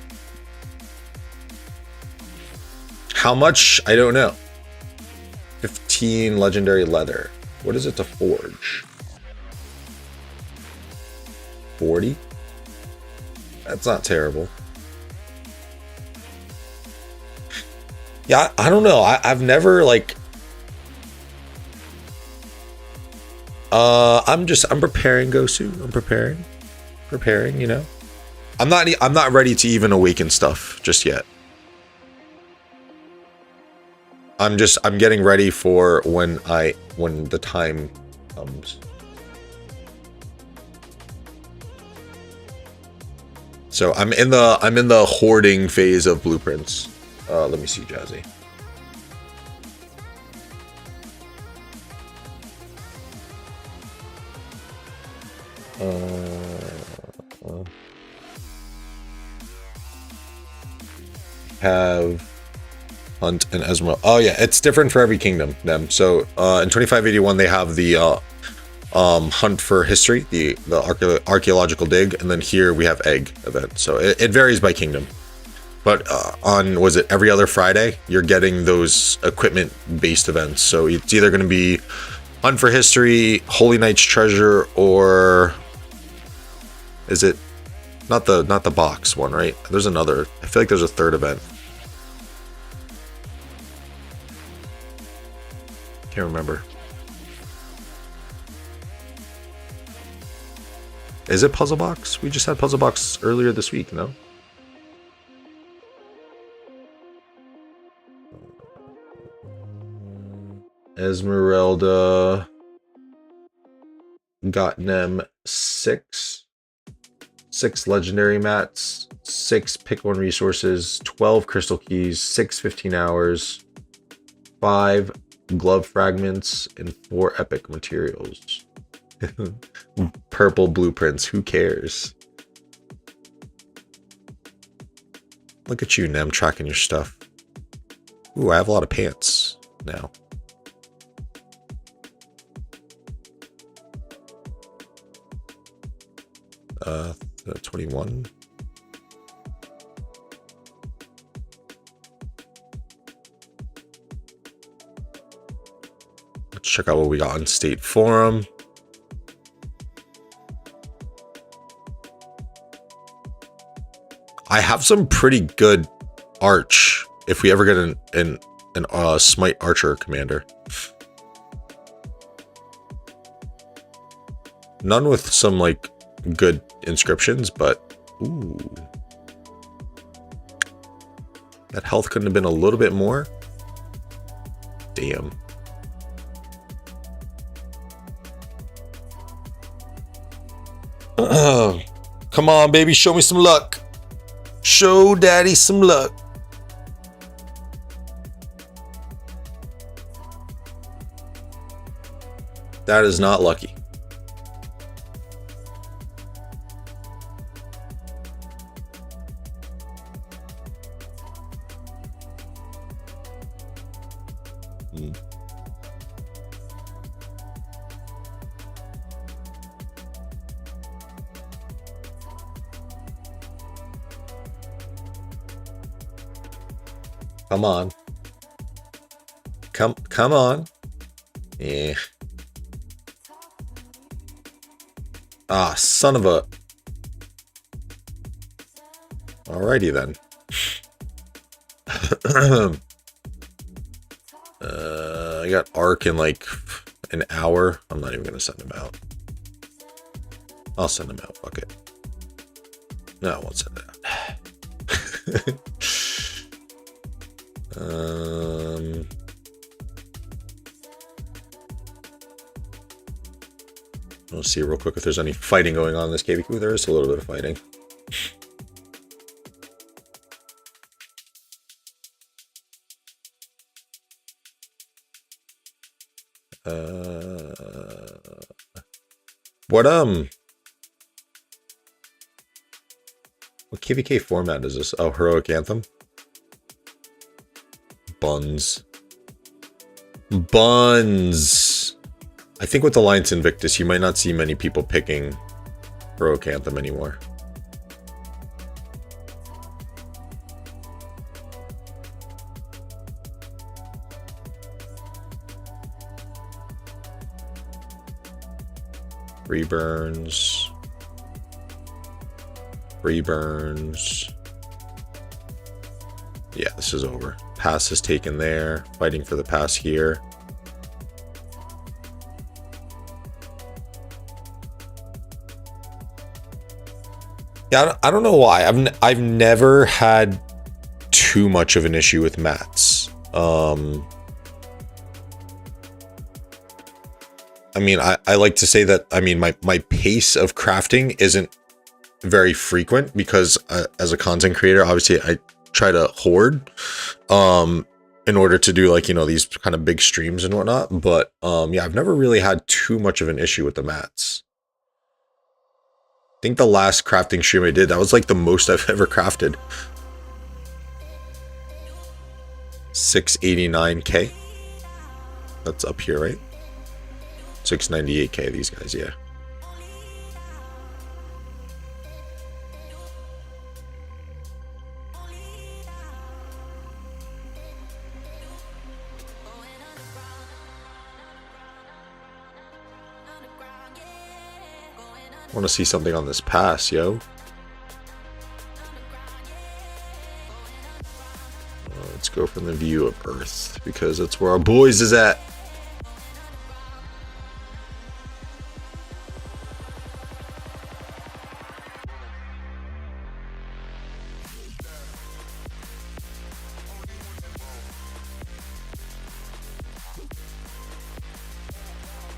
How much? I don't know. 15 legendary leather. What is it to forge? 40? That's not terrible. Yeah, I don't know. I've never like. I'm preparing, Gosu. I'm preparing. You know, I'm not ready to even awaken stuff just yet. I'm getting ready for when the time comes. So I'm in the hoarding phase of blueprints. Let me see, Jazzy. Have Hunt and Esmeralda. Oh yeah, it's different for every kingdom. Them. So in 2581 they have the Hunt for History, the archaeological dig, and then here we have Egg event. So it varies by kingdom. But on, was it every other Friday, you're getting those equipment-based events. So it's either going to be Hunt for History, Holy Knight's Treasure, or is it not the box one, right? There's another. I feel like there's a third event. Can't remember. Is it Puzzle Box? We just had Puzzle Box earlier this week, no? Esmeralda got them 6 legendary mats, 6 pick 1 resources, 12 crystal keys, 6 15 hours, 5 glove fragments, and 4 epic materials. Purple blueprints, who cares? Look at you, Nem, tracking your stuff. Ooh, I have a lot of pants now. Uh, 21. Let's check out what we got on State Forum. I have some pretty good arch if we ever get an Smite Archer commander. None with some like good inscriptions, but ooh, that health couldn't have been a little bit more. Damn. Come on, baby, show me some luck. Show daddy some luck. That is not lucky. Come on. Come on. Yeah. Ah, son of a... Alrighty then. I got Arc in like an hour. I'm not even gonna send him out. I'll send him out. Fuck it. No, I won't send it out. Let's see real quick if there's any fighting going on in this KVQ. There is a little bit of fighting. What KVK format is this? Oh, Heroic Anthem. Buns. I think with Alliance Invictus, you might not see many people picking Heroic Anthem anymore. Free burns. Yeah, this is over. pass is taken there. Fighting for the pass here. Yeah, I don't know why. I've never had too much of an issue with mats. I mean, I like to say that, I mean, my pace of crafting isn't very frequent because as a content creator, obviously I try to hoard in order to do, like, you know, these kind of big streams and whatnot. But yeah, I've never really had too much of an issue with the mats. I think the last crafting stream I did, that was like the most I've ever crafted. 689k. That's up here, right? 698k, these guys, yeah. I want to see something on this pass, yo. Let's go from the view of Earth, because that's where our boys is at.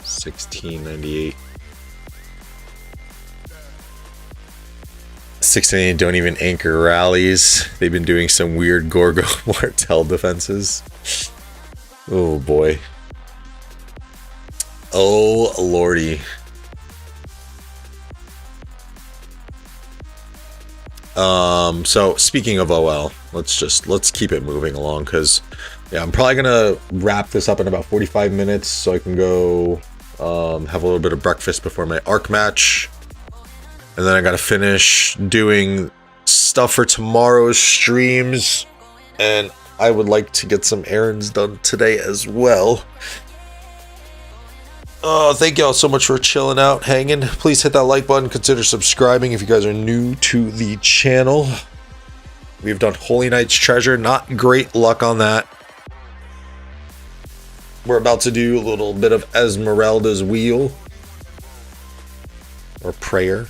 $16.98. 698 don't even anchor rallies. They've been doing some weird Gorgo Martel defenses. Oh boy. Oh lordy. So speaking of OL, let's keep it moving along, because yeah, I'm probably gonna wrap this up in about 45 minutes so I can go have a little bit of breakfast before my ARC match. And then I gotta finish doing stuff for tomorrow's streams. And I would like to get some errands done today as well. Oh, thank y'all so much for chilling out, hanging. Please hit that like button. Consider subscribing if you guys are new to the channel. We've done Holy Knight's Treasure. Not great luck on that. We're about to do a little bit of Esmeralda's Wheel. Or Prayer.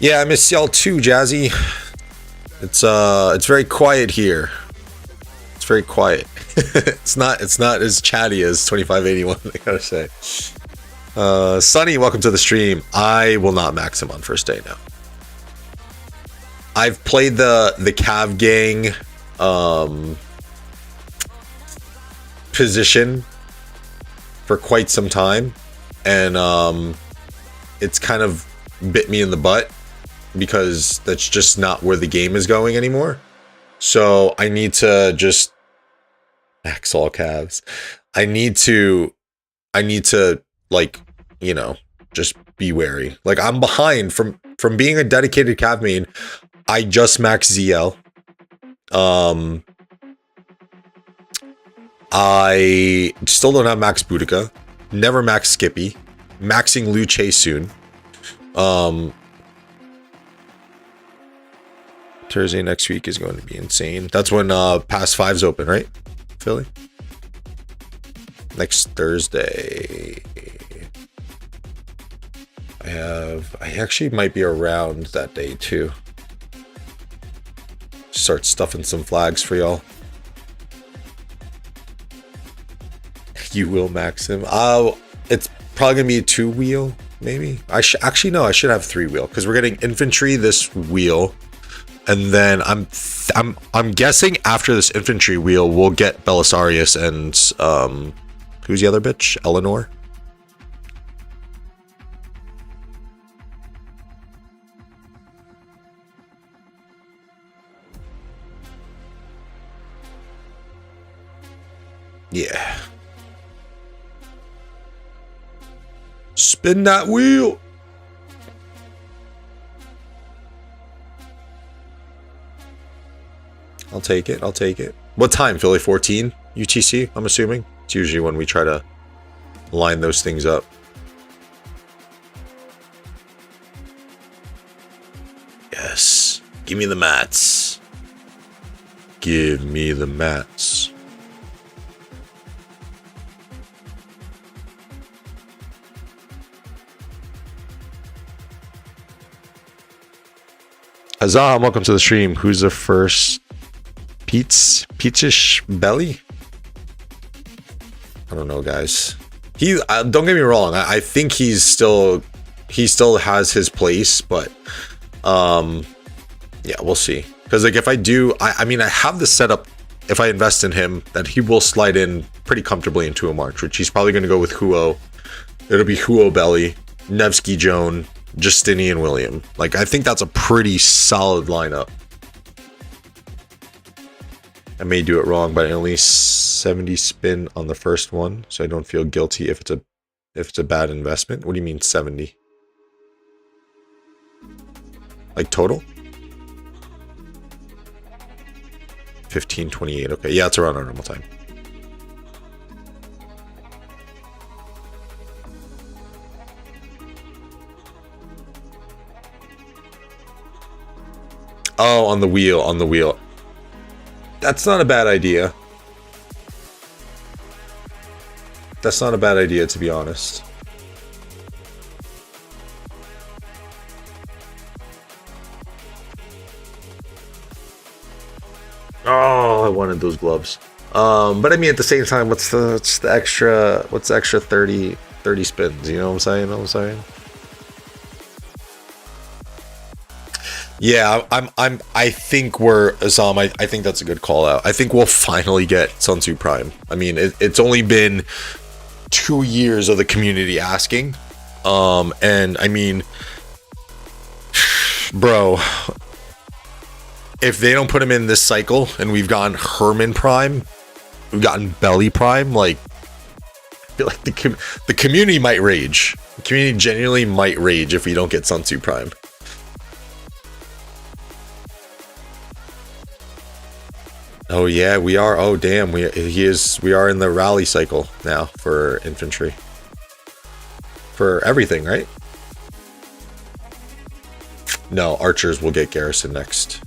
Yeah, I miss y'all too, Jazzy. It's very quiet here. It's very quiet. it's not as chatty as 2581, I gotta say. Sunny, welcome to the stream. I will not max him on first day now. I've played the Cav Gang position for quite some time, and it's kind of bit me in the butt, because that's just not where the game is going anymore. So I need to just max all calves. I need to like, you know, just be wary. Like, I'm behind from being a dedicated cav main. I just maxed ZL. I still don't have max Boudica. Never max Skippy. Maxing Luce soon. Thursday next week is going to be insane. That's when Pass 5's open, right? Philly? Next Thursday. I actually might be around that day too. Start stuffing some flags for y'all. You will max him. It's probably gonna be a 2-wheel, maybe. Actually no, I should have 3-wheel, because we're getting infantry this wheel. And then I'm guessing after this infantry wheel, we'll get Belisarius and who's the other bitch? Eleanor. Yeah. Spin that wheel. I'll take it. I'll take it. What time, Philly? 14 UTC, I'm assuming. It's usually when we try to line those things up. Yes. Give me the mats. Give me the mats. Huzzah, welcome to the stream. Who's the first? Peachish Belly? I don't know, guys. He don't get me wrong. I think he still has his place, but yeah, we'll see. Because like if I do, I mean I have the setup. If I invest in him, that he will slide in pretty comfortably into a March, which he's probably going to go with Huo. It'll be Huo Belly, Nevsky Joan, Justinian William. Like I think that's a pretty solid lineup. I may do it wrong, but I only 70 spin on the first one, so I don't feel guilty if it's a bad investment. What do you mean 70? Like total? 15:28. Okay, yeah, it's around our normal time. Oh, on the wheel. That's not a bad idea. That's not a bad idea, to be honest. Oh, I wanted those gloves. But I mean, at the same time, what's the extra 30 spins? You know what I'm saying? Yeah, I think we're Azam. I think that's a good call out. I think we'll finally get Sun Tzu Prime. I mean, it's only been 2 years of the community asking, and I mean, bro, if they don't put him in this cycle, and we've gotten Herman Prime, we've gotten Belly Prime, like, I feel like the community might rage. The community genuinely might rage if we don't get Sun Tzu Prime. Oh yeah, we are. Oh damn, we are in the rally cycle now for infantry. For everything, right? No, archers will get garrison next.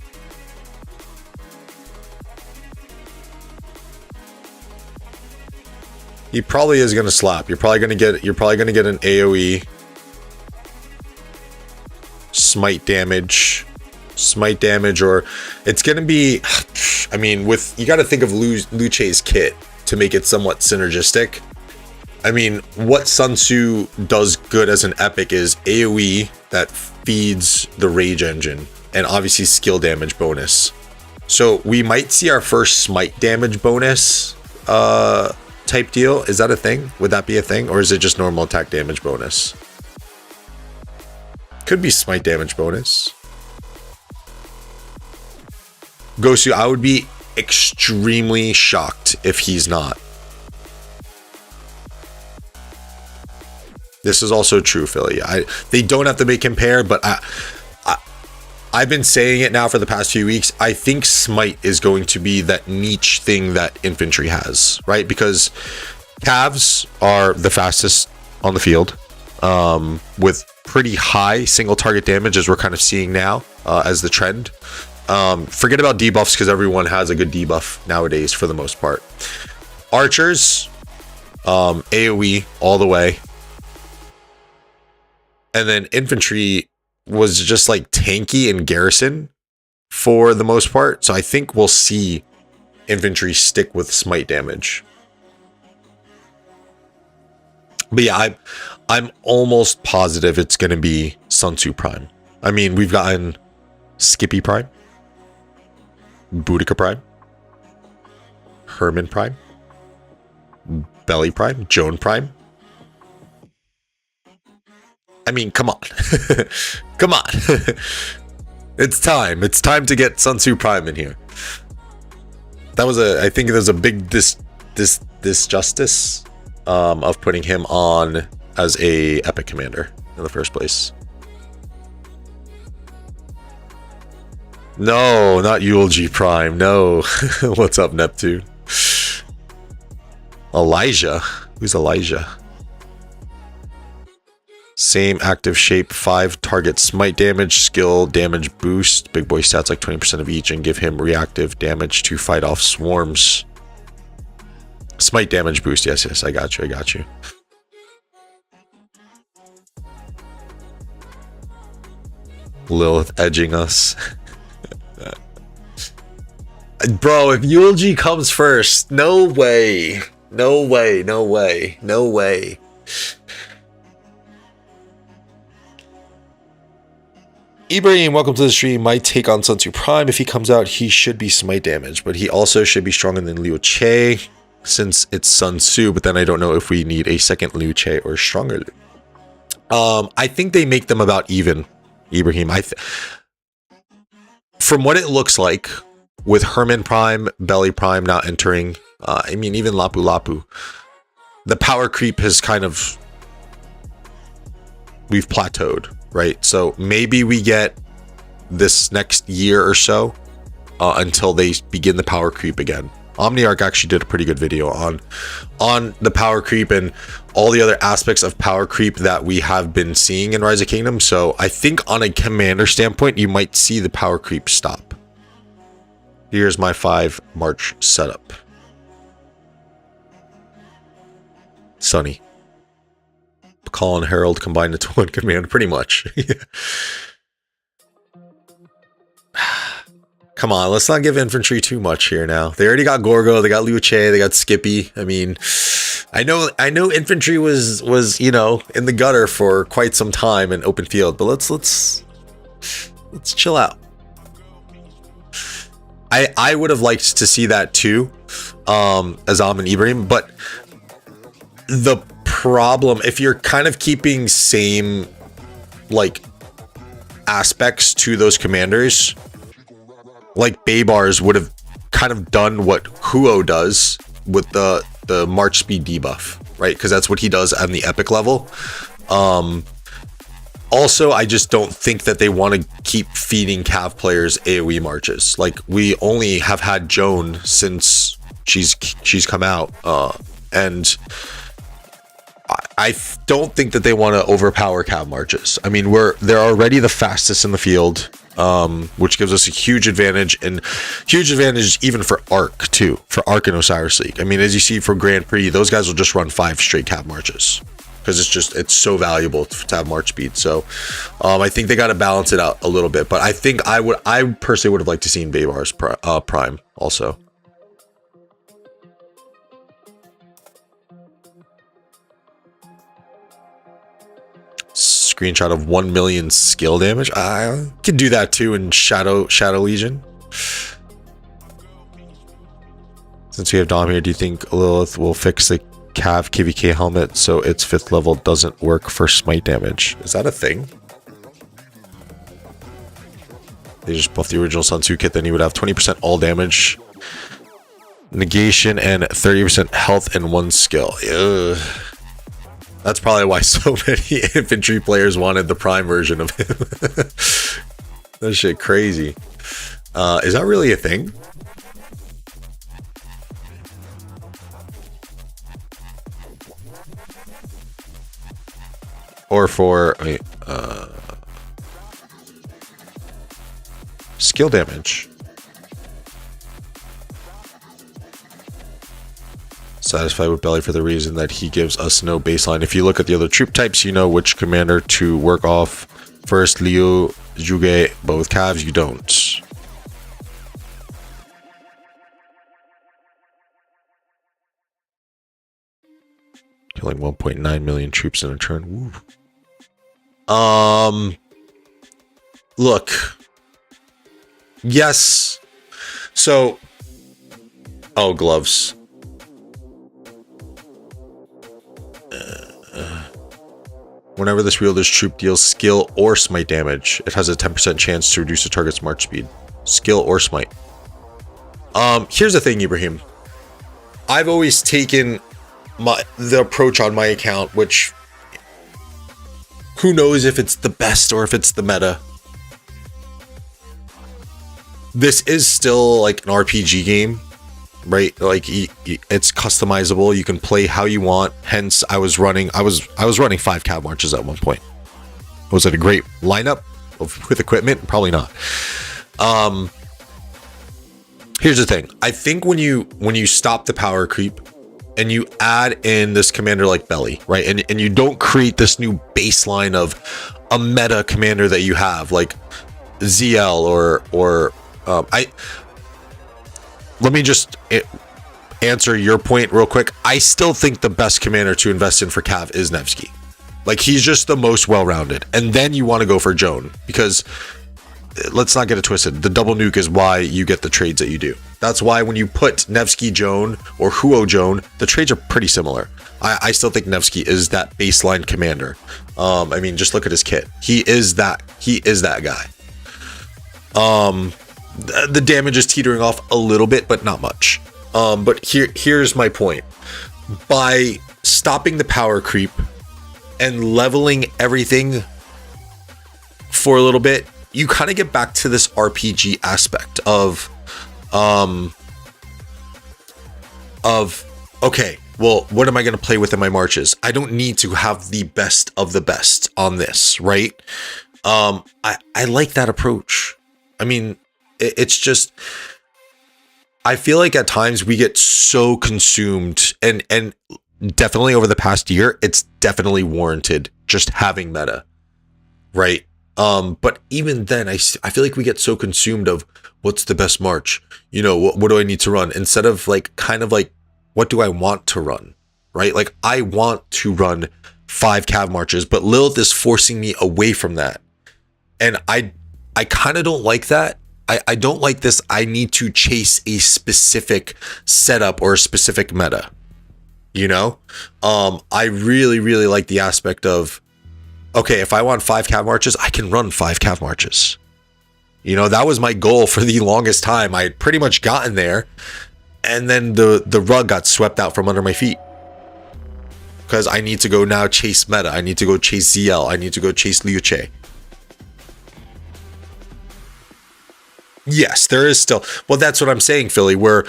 He probably is gonna slap. You're probably gonna get an AoE. Smite damage, or it's gonna be, I mean, you got to think of Luce's kit to make it somewhat synergistic. I mean, what Sun Tzu does good as an epic is AoE that feeds the rage engine, and obviously skill damage bonus. So we might see our first smite damage bonus type deal. Is that a thing? Would that be a thing, or is it just normal attack damage bonus? Could be smite damage bonus. Gosu, I would be extremely shocked if he's not. This is also true, Philly. They don't have to make him pair, but I've been saying it now for the past few weeks. I think Smite is going to be that niche thing that infantry has, right? Because calves are the fastest on the field, with pretty high single target damage, as we're kind of seeing now as the trend. Forget about debuffs, because everyone has a good debuff nowadays for the most part. Archers, AoE all the way. And then infantry was just like tanky and garrison for the most part. So I think we'll see infantry stick with smite damage. But yeah, I'm almost positive it's going to be Sun Tzu Prime. I mean, we've gotten Skippy Prime, Boudica Prime, Herman Prime, Belly Prime, Joan Prime. I mean, come on. Come on. It's time. It's time to get Sun Tzu Prime in here. That was I think there's a big disjustice of putting him on as a epic commander in the first place. No, not Eulogy Prime. No. What's up, Neptune? Elijah? Who's Elijah? Same active shape, 5 target smite damage, skill damage boost, big boy stats like 20% of each, and give him reactive damage to fight off swarms. Smite damage boost, yes, I got you. Lilith edging us. Bro, if Eulogy comes first, no way. Ibrahim, welcome to the stream. My take on Sun Tzu Prime. If he comes out, he should be smite damage, but he also should be stronger than Liu Che since it's Sun Tzu, but then I don't know if we need a second Liu Che or stronger Liu. I think they make them about even, Ibrahim. From what it looks like, with Herman Prime, Belly Prime not entering, I mean, even Lapu Lapu, the power creep has kind of... We've plateaued, right? So maybe we get this next year or so until they begin the power creep again. Omniarch actually did a pretty good video on the power creep and all the other aspects of power creep that we have been seeing in Rise of Kingdom. So I think on a commander standpoint, you might see the power creep stop. Here's my 5 March setup. Sunny. Call and Herald combined into one command, pretty much. Come on, let's not give infantry too much here now. They already got Gorgo, they got Liu Che, they got Skippy. I mean, I know infantry was you know, in the gutter for quite some time in open field, but let's chill out. I would have liked to see that too, Azam and Ibrahim, but the problem, if you're kind of keeping same like aspects to those commanders, like Baybars would have kind of done what Huo does with the March speed debuff, right? Because that's what he does on the epic level. Also, I just don't think that they want to keep feeding Cav players AoE marches. Like, we only have had Joan since she's come out, and I don't think that they want to overpower Cav marches. I mean, they're already the fastest in the field, which gives us a huge advantage, and huge advantage even for Arc too, for Arc and Osiris League. I mean, as you see for Grand Prix, those guys will just run 5 straight Cav marches because it's so valuable to have march speed. So I think they got to balance it out a little bit, but I think I personally would have liked to seen Baybar's Prime also. Screenshot of 1 million skill damage. I could do that too in Shadow Legion. Since we have Dom here, do you think Lilith will fix the Cav KVK helmet so its 5th level doesn't work for smite damage? Is that a thing? They just buff the original Sun Tzu kit, then you would have 20% all damage, negation, and 30% health and 1 skill. Ugh. That's probably why so many infantry players wanted the Prime version of him. That shit crazy. Is that really a thing? Or for skill damage. Satisfied with Belly for the reason that he gives us no baseline. If you look at the other troop types, you know which commander to work off first. Liu, Zhuge, but with Cavs, you don't. Killing 1.9 million troops in a turn. Woo. Look. Yes. So. Oh, gloves. Whenever this wielder's troop deals skill or smite damage, it has a 10% chance to reduce the target's march speed. Skill or smite. Here's the thing, Ibrahim. I've always taken the approach on my account, which who knows if it's the best or if it's the meta. This is still like an RPG game, right? Like it's customizable. You can play how you want. Hence, I was running 5 cav marches at one point. Was it a great lineup with equipment? Probably not. Here's the thing. I think when you stop the power creep and you add in this commander like Belly, right? And you don't create this new baseline of a meta commander that you have like ZL or let me just answer your point real quick. I still think the best commander to invest in for Cav is Nevsky. Like, he's just the most well-rounded. And then you want to go for Joan, because let's not get it twisted. The double nuke is why you get the trades that you do. That's why when you put Nevsky Joan or Huo Joan, the trades are pretty similar. I still think Nevsky is that baseline commander. I mean, just look at his kit. He is that guy. The damage is teetering off a little bit, but not much. But here's my point. By stopping the power creep and leveling everything for a little bit, you kind of get back to this RPG aspect of okay, well, what am I going to play with in my marches? I don't need to have the best of the best on this, right? I like that approach. I mean, it's just, I feel like at times we get so consumed, and definitely over the past year, it's definitely warranted just having meta, right? But even then, I feel like we get so consumed of what's the best march, you know, what do I need to run, instead of like kind of like, what do I want to run, right? Like, I want to run 5 cav marches, but Lilith is forcing me away from that, and I kind of don't like that. I don't like this. I need to chase a specific setup or a specific meta, you know? I really, really like the aspect of, okay, if I want 5 cav marches, I can run 5 cav marches. You know, that was my goal for the longest time. I had pretty much gotten there, and then the rug got swept out from under my feet. Because I need to go now chase meta. I need to go chase ZL. I need to go chase Liu Che. Yes, there is still. Well, that's what I'm saying, Philly, where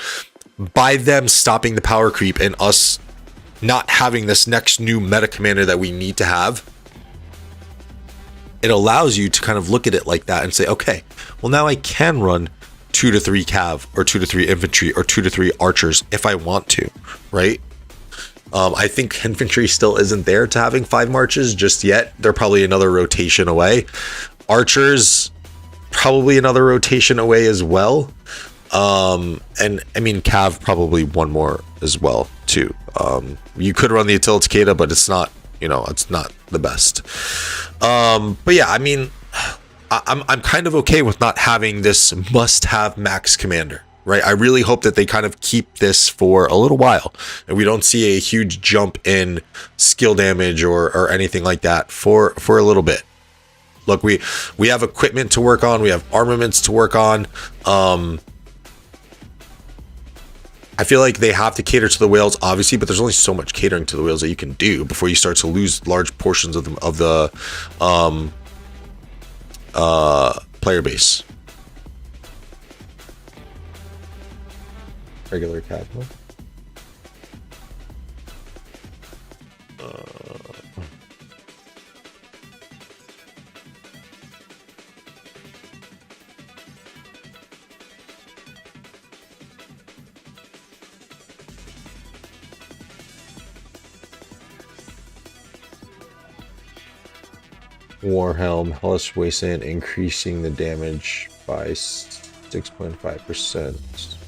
by them stopping the power creep and us not having this next new meta commander that we need to have, it allows you to kind of look at it like that and say, okay, well, now I can run 2 to 3 cav or 2 to 3 infantry or 2 to 3 archers if I want to, right? I think infantry still isn't there to having 5 marches just yet. They're probably another rotation away. Archers, probably another rotation away as well. And I mean, cav probably one more as well too. You could run the Attila Takeda, but it's not, you know, it's not the best. But yeah, I mean, I'm kind of okay with not having this must-have max commander, right? I really hope that they kind of keep this for a little while, and we don't see a huge jump in skill damage or anything like that for a little bit. Look, we have equipment to work on. We have armaments to work on. I feel like they have to cater to the whales, obviously, but there's only so much catering to the whales that you can do before you start to lose large portions of the player base. Regular cat. Warhelm, Hellish Wasteland, increasing the damage by 6.5%.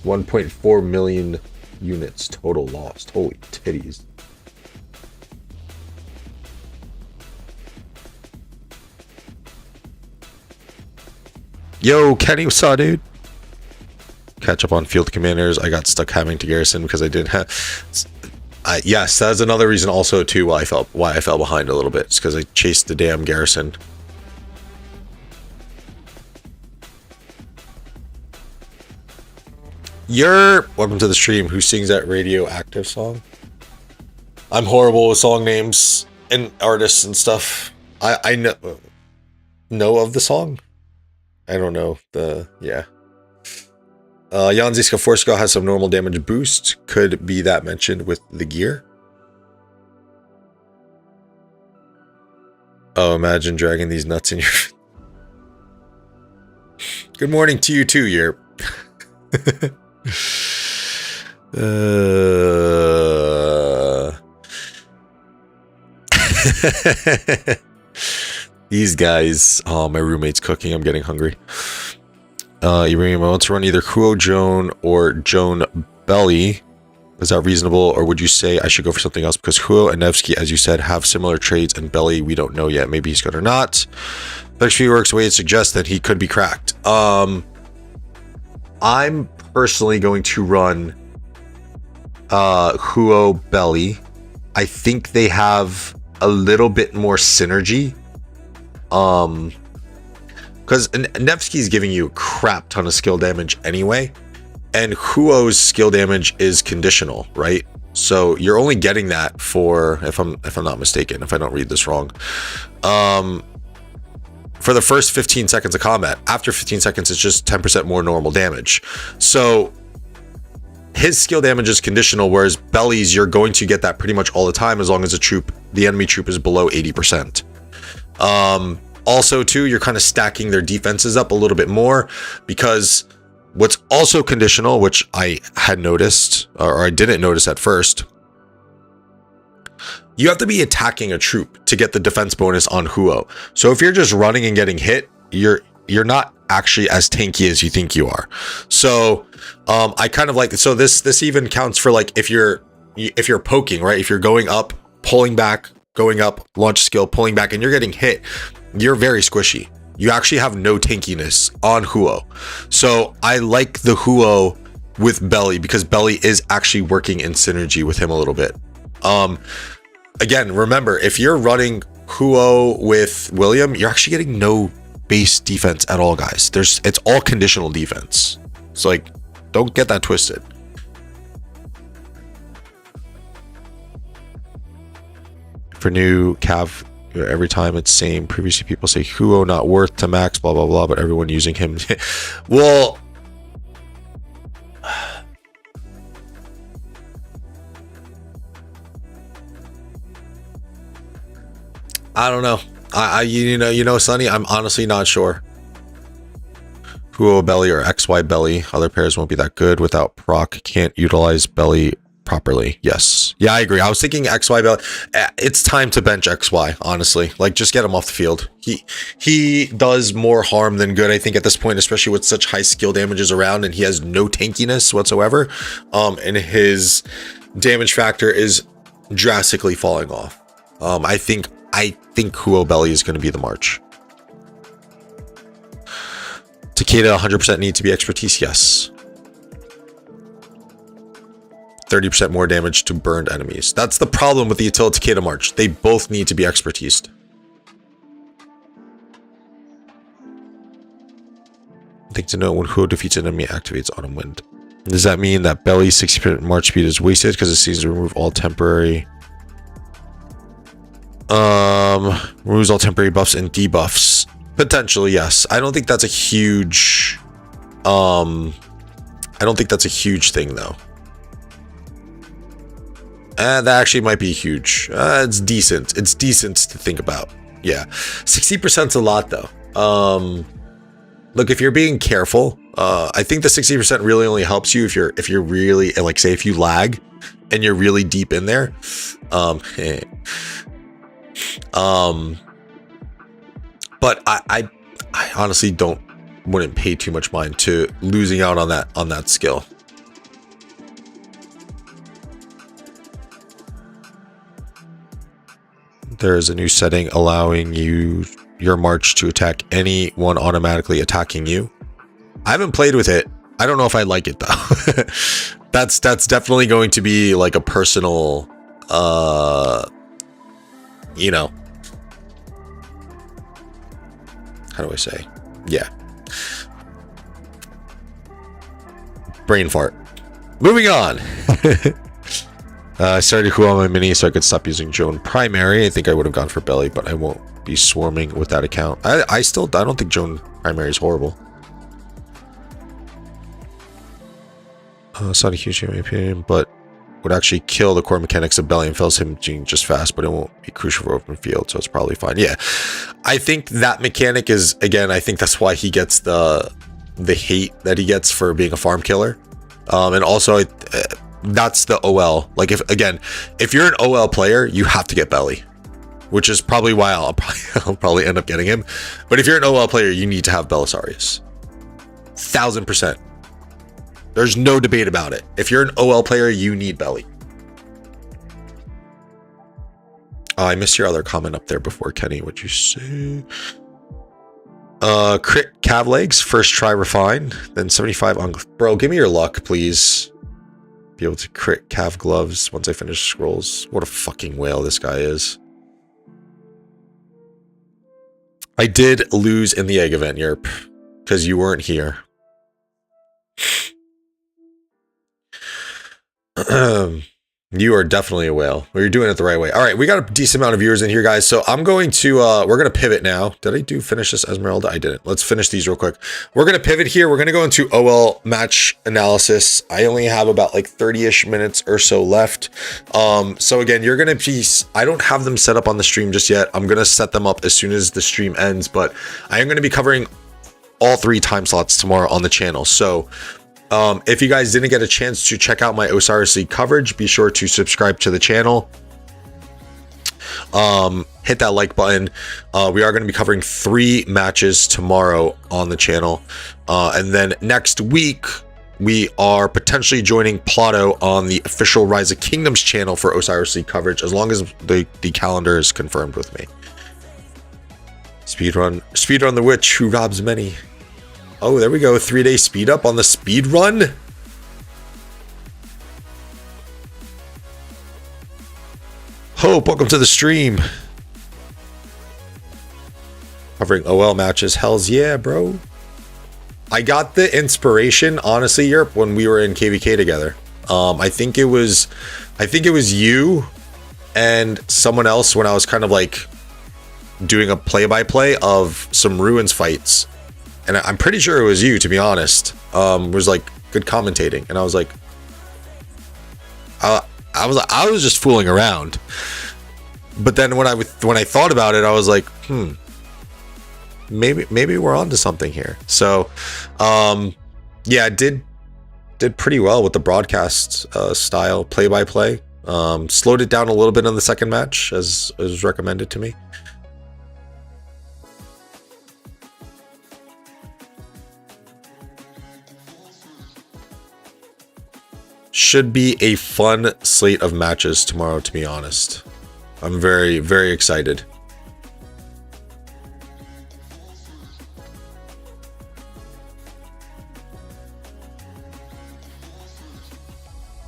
1.4 million units total lost. Holy titties. Yo, Kenny, what's up, dude? Catch up on field commanders. I got stuck having to garrison because I didn't have... yes, that's another reason also too why I fell behind a little bit. It's because I chased the damn garrison. Welcome to the stream. Who sings that radioactive song? I'm horrible with song names and artists and stuff. I know of the song. I don't know yeah. Yanziska Forsko has some normal damage boost. Could be that mentioned with the gear. Oh, imagine dragging these nuts in your... Good morning to you too, Yerp. These guys. Oh, my roommate's cooking. I'm getting hungry. Ibrahim, I want to run either Kuo Joan or Joan Belly. Is that reasonable, or would you say I should go for something else? Because Kuo and Nevsky, as you said, have similar trades, and Belly, we don't know yet. Maybe he's good or not. But if he works the way it suggests, that he could be cracked. I'm personally going to run Kuo Belly. I think they have a little bit more synergy. Because Nevsky's giving you a crap ton of skill damage anyway. And Huo's skill damage is conditional, right? So you're only getting that for, if I'm not mistaken, if I don't read this wrong, for the first 15 seconds of combat. After 15 seconds, it's just 10% more normal damage. So his skill damage is conditional, whereas Belly's, you're going to get that pretty much all the time as long as the enemy troop is below 80%. Also, too, you're kind of stacking their defenses up a little bit more, because what's also conditional, which I had noticed, or I didn't notice at first, you have to be attacking a troop to get the defense bonus on Huo. So if you're just running and getting hit, you're not actually as tanky as you think you are. So I kind of like, so this even counts for like if you're poking, right? If you're going up, pulling back, going up, launch skill, pulling back, and you're getting hit, you're very squishy. You actually have no tankiness on Huo. So I like the Huo with Belly, because Belly is actually working in synergy with him a little bit. Again, remember, if you're running Huo with William, you're actually getting no base defense at all, guys. It's all conditional defense. So like, don't get that twisted. For new Cav, every time it's same. Previously people say Huo not worth to max, blah blah blah, but everyone using him. Well, I don't know. You know, Sonny, I'm honestly not sure. Huo Belly or XY Belly, other pairs won't be that good without proc. Can't utilize Belly properly. Yes. Yeah, I agree. I was thinking XY Belly. It's time to bench XY, honestly. Like, just get him off the field. He does more harm than good, I think, at this point, especially with such high skill damages around, and he has no tankiness whatsoever. And his damage factor is drastically falling off. I think Huo Belly is going to be the march. Takeda 100% need to be expertise. Yes. 30% more damage to burned enemies. That's the problem with the Attila Takeda March. They both need to be expertised. Thing to know, when Huo defeats an enemy, activates Autumn Wind. Does that mean that Belly's 60% March speed is wasted because it seems to remove all temporary... removes all temporary buffs and debuffs? Potentially, yes. I don't think that's a huge... I don't think that's a huge thing, though. That actually might be huge. It's decent. It's decent to think about. Yeah. 60% is a lot, though. Look, if you're being careful, I think the 60% really only helps you if you're really, like, say if you lag and you're really deep in there. But I honestly wouldn't pay too much mind to losing out on that skill. There is a new setting allowing your march to attack anyone automatically attacking you. I haven't played with it. I don't know if I like it though. That's definitely going to be like a personal, you know, how do I say? Yeah. Brain fart. Moving on. I started Huo on my mini so I could stop using Joan primary. I think I would have gone for Belly, but I won't be swarming with that account. I don't think Joan primary is horrible. It's not a huge in my opinion, but would actually kill the core mechanics of belly and fills him being just fast, but it won't be crucial for open field, so it's probably fine. Yeah, I think that mechanic is, again, I think that's why he gets the hate that he gets for being a farm killer. And also, that's the OL. Like, if you're an OL player, you have to get belly, which is probably why I'll probably end up getting him. But if you're an OL player, you need to have Belisarius. 1000%. There's no debate about it. If you're an OL player, you need belly. Oh, I missed your other comment up there before, Kenny. What'd you say? Crit calf legs, first try refine, then 75 on... Bro, give me your luck, please. Be able to crit calf gloves once I finish scrolls. What a fucking whale this guy is. I did lose in the egg event, Yerp, because you weren't here. You are definitely a whale. Well, you're doing it the right way. All right, we got a decent amount of viewers in here, guys. So I'm going to, we're going to pivot now. Did I finish this Esmeralda? I didn't. Let's finish these real quick. We're going to pivot here. We're going to go into OL match analysis. I only have about like 30-ish minutes or so left. So again, you're going to be, I don't have them set up on the stream just yet. I'm going to set them up as soon as the stream ends, but I am going to be covering all 3 time slots tomorrow on the channel. So if you guys didn't get a chance to check out my Osiris League coverage, be sure to subscribe to the channel. Hit that like button. We are going to be covering 3 matches tomorrow on the channel. And then next week, we are potentially joining Plato on the official Rise of Kingdoms channel for Osiris League coverage, as long as the calendar is confirmed with me. Speedrun the witch who robs many. Oh, there we go. 3-day speed up on the speed run. Hope, welcome to the stream. Covering OL matches. Hells yeah, bro. I got the inspiration, honestly, Europe, when we were in KVK together. I think it was you and someone else when I was kind of like doing a play-by-play of some Ruins fights. And I'm pretty sure it was you, to be honest. Was like good commentating, and I was like, I was just fooling around. But then when I thought about it, I was like, maybe we're onto something here. So, yeah, I did pretty well with the broadcast style play by play. Slowed it down a little bit in the second match, as was recommended to me. Should be a fun slate of matches tomorrow, to be honest. I'm very, very excited.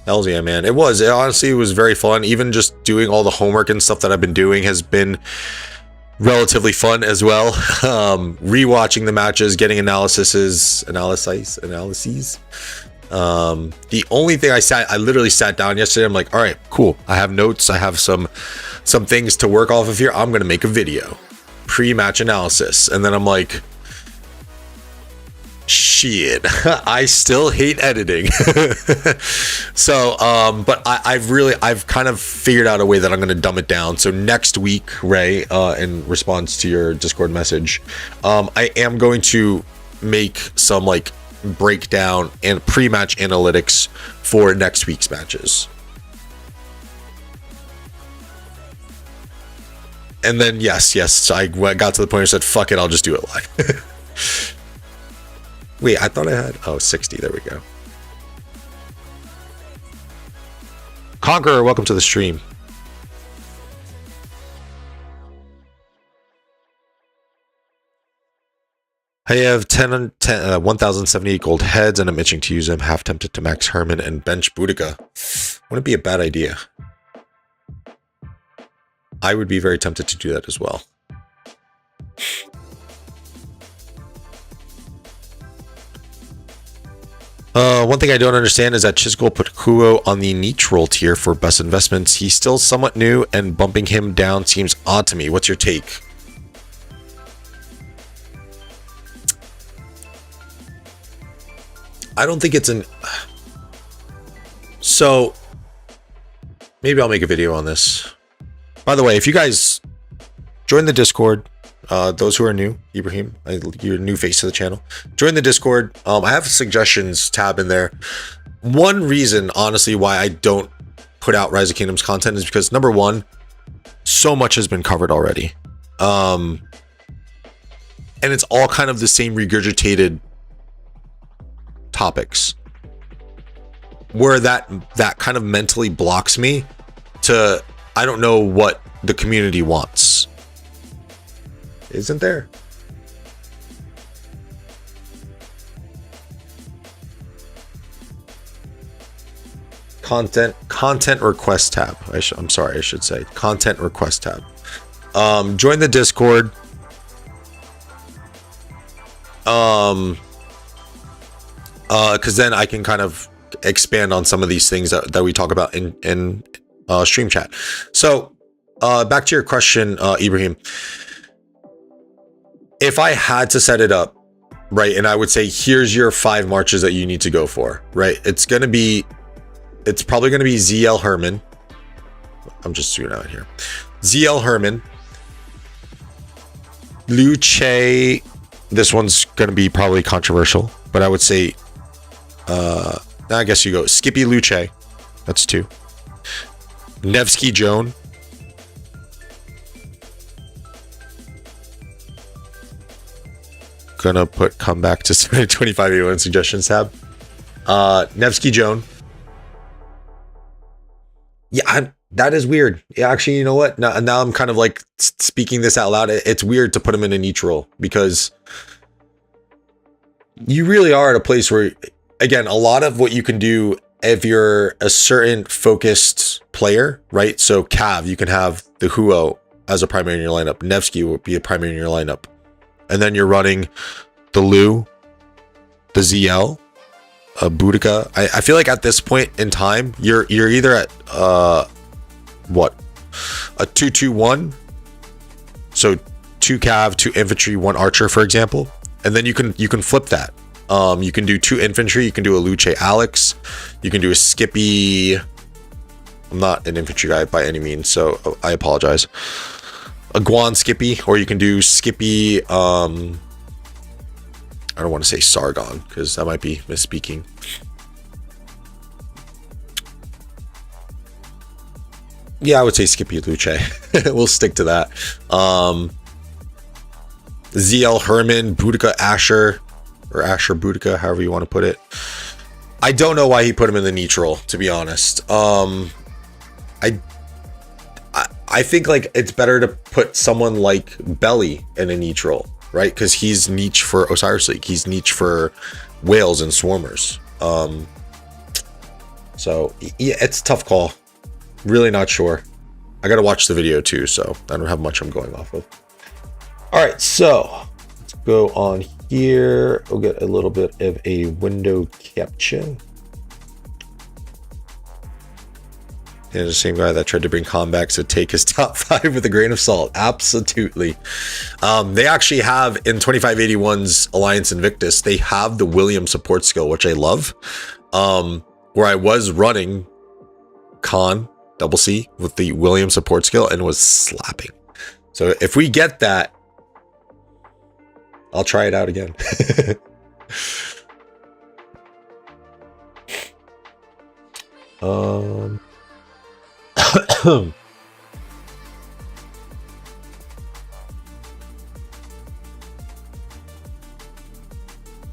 Hells yeah, man. It honestly was very fun. Even just doing all the homework and stuff that I've been doing has been relatively fun as well. Rewatching the matches, getting analyses. The only thing I literally sat down yesterday. I'm like, all right, cool. I have notes. I have some things to work off of here. I'm going to make a video, pre-match analysis. And then I'm like, shit, I still hate editing. So, but I've kind of figured out a way that I'm going to dumb it down. So next week, Ray, in response to your Discord message, I am going to make some like breakdown and pre-match analytics for next week's matches. And then yes, I got to the point where I said, fuck it, I'll just do it live. Wait, I thought I had 60. There we go. Conqueror, welcome to the stream. I have 1,078 gold heads, and I'm itching to use them. Half tempted to max Herman and bench Boudica. Wouldn't be a bad idea. I would be very tempted to do that as well. One thing I don't understand is that Chisgul put Kuo on the neutral tier for best investments. He's still somewhat new, and bumping him down seems odd to me. What's your take? I don't think it's So maybe I'll make a video on this. By the way, if you guys join the Discord, those who are new, Ibrahim, you're a new face to the channel, join the Discord. I have a suggestions tab in there. One reason, honestly, why I don't put out Rise of Kingdoms content is because, number one, so much has been covered already. And it's all kind of the same regurgitated topics, where that kind of mentally blocks me to, I don't know what the community wants. Isn't there? Content request tab. I'm sorry, I should say content request tab. Join the Discord. Because then I can kind of expand on some of these things that we talk about in stream chat. So back to your question, Ibrahim. If I had to set it up, right, and I would say, here's your 5 marches that you need to go for, right? It's probably going to be ZL Herman. I'm just doing out here. ZL Herman. Luce. This one's going to be probably controversial, but I would say, I guess you go Skippy Luce. That's 2. Nevsky Joan. Gonna come back to 2581 suggestions tab. Nevsky Joan. Yeah, that is weird. Yeah, actually, you know what? Now I'm kind of like speaking this out loud. It's weird to put him in a neutral, because you really are at a place where, again, a lot of what you can do if you're a certain focused player, right? So Cav, you can have the Huo as a primary in your lineup. Nevsky would be a primary in your lineup. And then you're running the Lu, the ZL, Boudica. I feel like at this point in time, you're either at what, a 2-2-1, so 2 Cav, 2 infantry, 1 archer, for example, and then you can flip that. You can do 2 infantry. You can do a Luce Alex. You can do a Skippy. I'm not an infantry guy by any means, so I apologize. A Guan Skippy, or you can do Skippy. I don't want to say Sargon, because that might be misspeaking. Yeah, I would say Skippy Luce. We'll stick to that. ZL Herman, Boudica Asher, or Asher Boudica, however you want to put it. I don't know why he put him in the neutral, to be honest. I think like it's better to put someone like Belly in a neutral, right? Because he's niche for Osiris League. He's niche for whales and swarmers. So yeah, it's a tough call. Really not sure. I got to watch the video too, so I don't have much I'm going off of. All right, so let's go on here. We'll get a little bit of a window capture. And the same guy that tried to bring comebacks to take his top 5 with a grain of salt. Absolutely. They actually have in 2581's Alliance Invictus, they have the William support skill, which I love. Where I was running Khan double C with the William support skill and was slapping. So if we get that, I'll try it out again.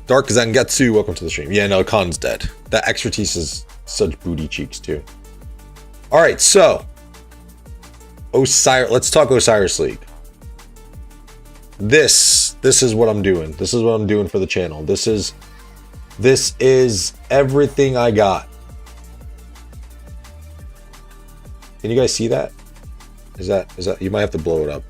Dark Zangetsu, welcome to the stream. Yeah, no, Khan's dead. That expertise is such booty cheeks too. All right, so Osiris. Let's talk Osiris League. This is what I'm doing. This is what I'm doing for the channel. This is everything I got. Can you guys see that? Is that you might have to blow it up.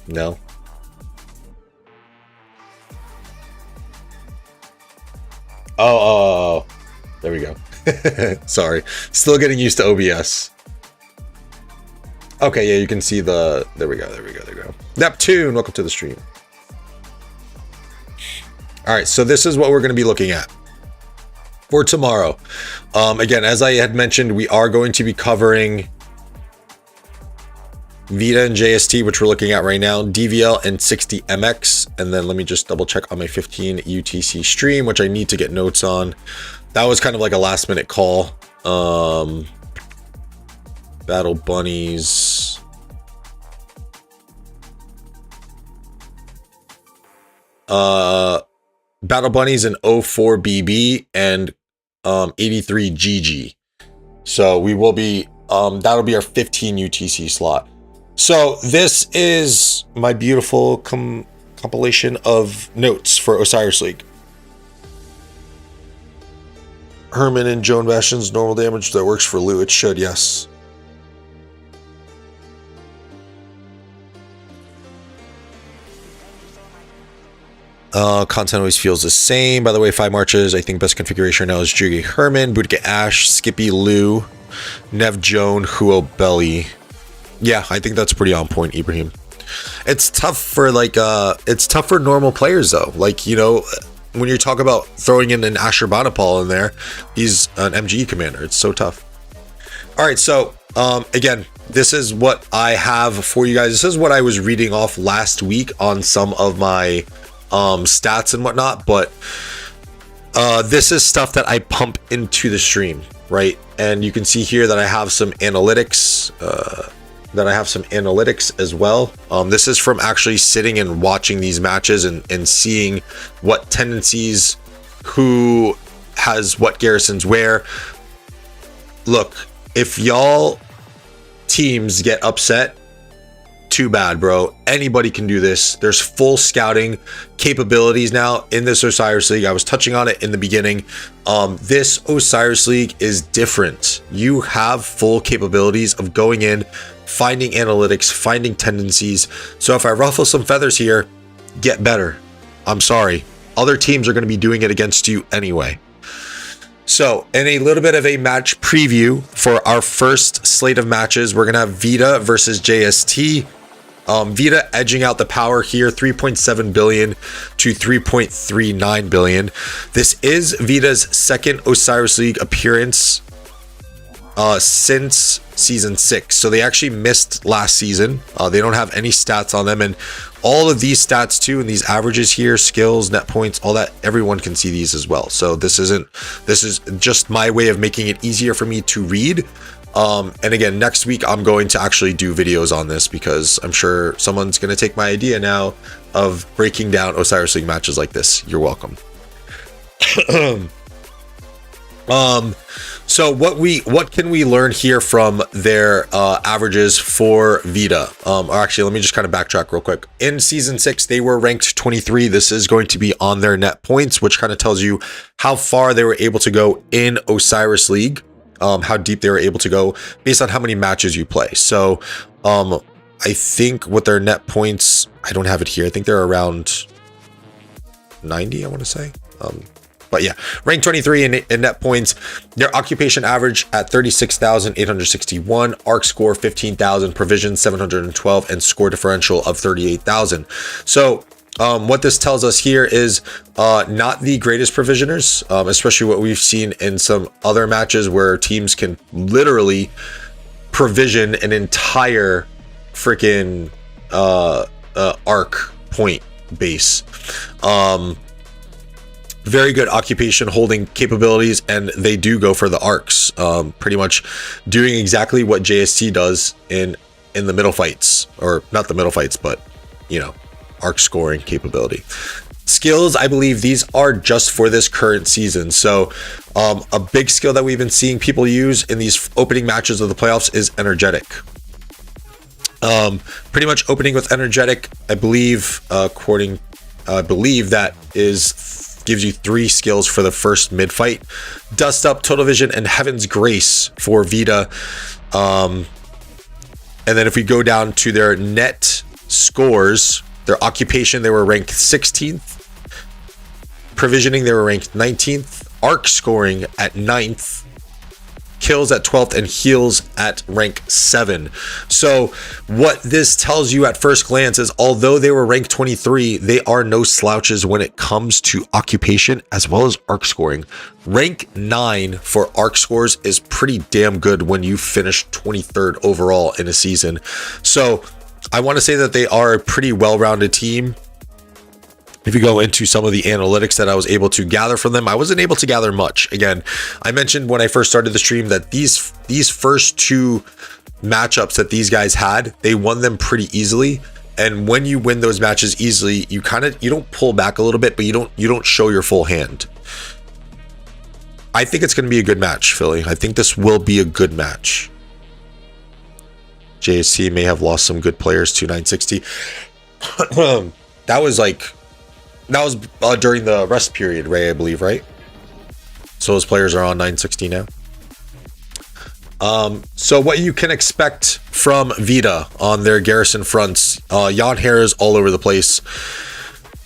No. Oh, there we go. Sorry, still getting used to OBS. Okay, yeah, you can see the. There we go. Neptune, welcome to the stream. All right, so this is what we're going to be looking at for tomorrow. Again, as I had mentioned, we are going to be covering Vita and JST, which we're looking at right now, DVL and 60MX. And then let me just double check on my 15 UTC stream, which I need to get notes on. That was kind of like a last minute call. Battle Bunnies. Battle Bunnies in 04 BB and 83 GG. So we will be, that'll be our 15 UTC slot. So this is my beautiful compilation of notes for Osiris League. Herman and Joan Bastion's normal damage that works for Lou. It should, yes. Content always feels the same. By the way, 5 marches. I think best configuration now is Jugi Herman, Boudica Ash, Skippy Lou, Nev Joan, Huo Belly. Yeah, I think that's pretty on point, Ibrahim. It's tough for it's tough for normal players though. Like, you know, when you talk about throwing in an Ashurbanipal in there, he's an MGE commander. It's so tough. All right, so again, this is what I have for you guys. This is what I was reading off last week on some of my stats and whatnot, but this is stuff that I pump into the stream, right? And you can see here that I have some analytics, as well. This is from actually sitting and watching these matches and seeing what tendencies, who has what garrisons where. Look, if y'all teams get upset, too bad, bro. Anybody can do this. There's full scouting capabilities now in this Osiris League. I was touching on it in the beginning. This Osiris League is different. You have full capabilities of going in, finding analytics, finding tendencies. So if I ruffle some feathers here, get better. I'm sorry. Other teams are going to be doing it against you anyway. So in a little bit of a match preview for our first slate of matches, we're going to have Vita versus JST. Vita edging out the power here, 3.7 billion to 3.39 billion. This is Vita's second Osiris League appearance since season 6. So they actually missed last season. They don't have any stats on them, and all of these stats too, and these averages here, skills, net points, all that, everyone can see these as well. So this is just my way of making it easier for me to read. And again, next week I'm going to actually do videos on this because I'm sure someone's going to take my idea now of breaking down Osiris League matches like this. You're welcome. So what can we learn here from their averages for Vita? Or actually, let me just kind of backtrack real quick. In season 6, they were ranked 23. This is going to be on their net points, which kind of tells you how far they were able to go in Osiris League. How deep they were able to go based on how many matches you play. So I think with their net points, I don't have it here. I think they're around 90, I want to say. But yeah, rank 23 in net points. Their occupation average at 36,861, arc score 15,000, provision 712, and score differential of 38,000. So what this tells us here is not the greatest provisioners, especially what we've seen in some other matches where teams can literally provision an entire freaking arc point base. Very good occupation holding capabilities, and they do go for the arcs, pretty much doing exactly what JST does in the middle fights, or not the middle fights, but you know, arc scoring capability. Skills, I believe these are just for this current season. So a big skill that we've been seeing people use in these opening matches of the playoffs is energetic. Pretty much opening with energetic, I believe, that gives you 3 skills for the first mid fight: Dust Up, Total Vision, and Heaven's Grace for Vita. And then if we go down to their net scores, their occupation, they were ranked 16th. Provisioning, they were ranked 19th. Arc scoring at 9th. kills at 12th, and heals at rank 7. So what this tells you at first glance is, although they were rank 23, they are no slouches when it comes to occupation as well as arc scoring. Rank 9 for arc scores is pretty damn good when you finish 23rd overall in a season. So I want to say that they are a pretty well-rounded team. If you go into some of the analytics that I was able to gather from them, I wasn't able to gather much. Again, I mentioned when I first started the stream that these first 2 matchups that these guys had, they won them pretty easily. And when you win those matches easily, you don't pull back a little bit, but you don't show your full hand. I think it's going to be a good match, Philly. I think this will be a good match. JST may have lost some good players to 960. That was during the rest period, Ray, I believe, right? So those players are on 960 now. So what you can expect from Vita on their garrison fronts, Jan Hair is all over the place.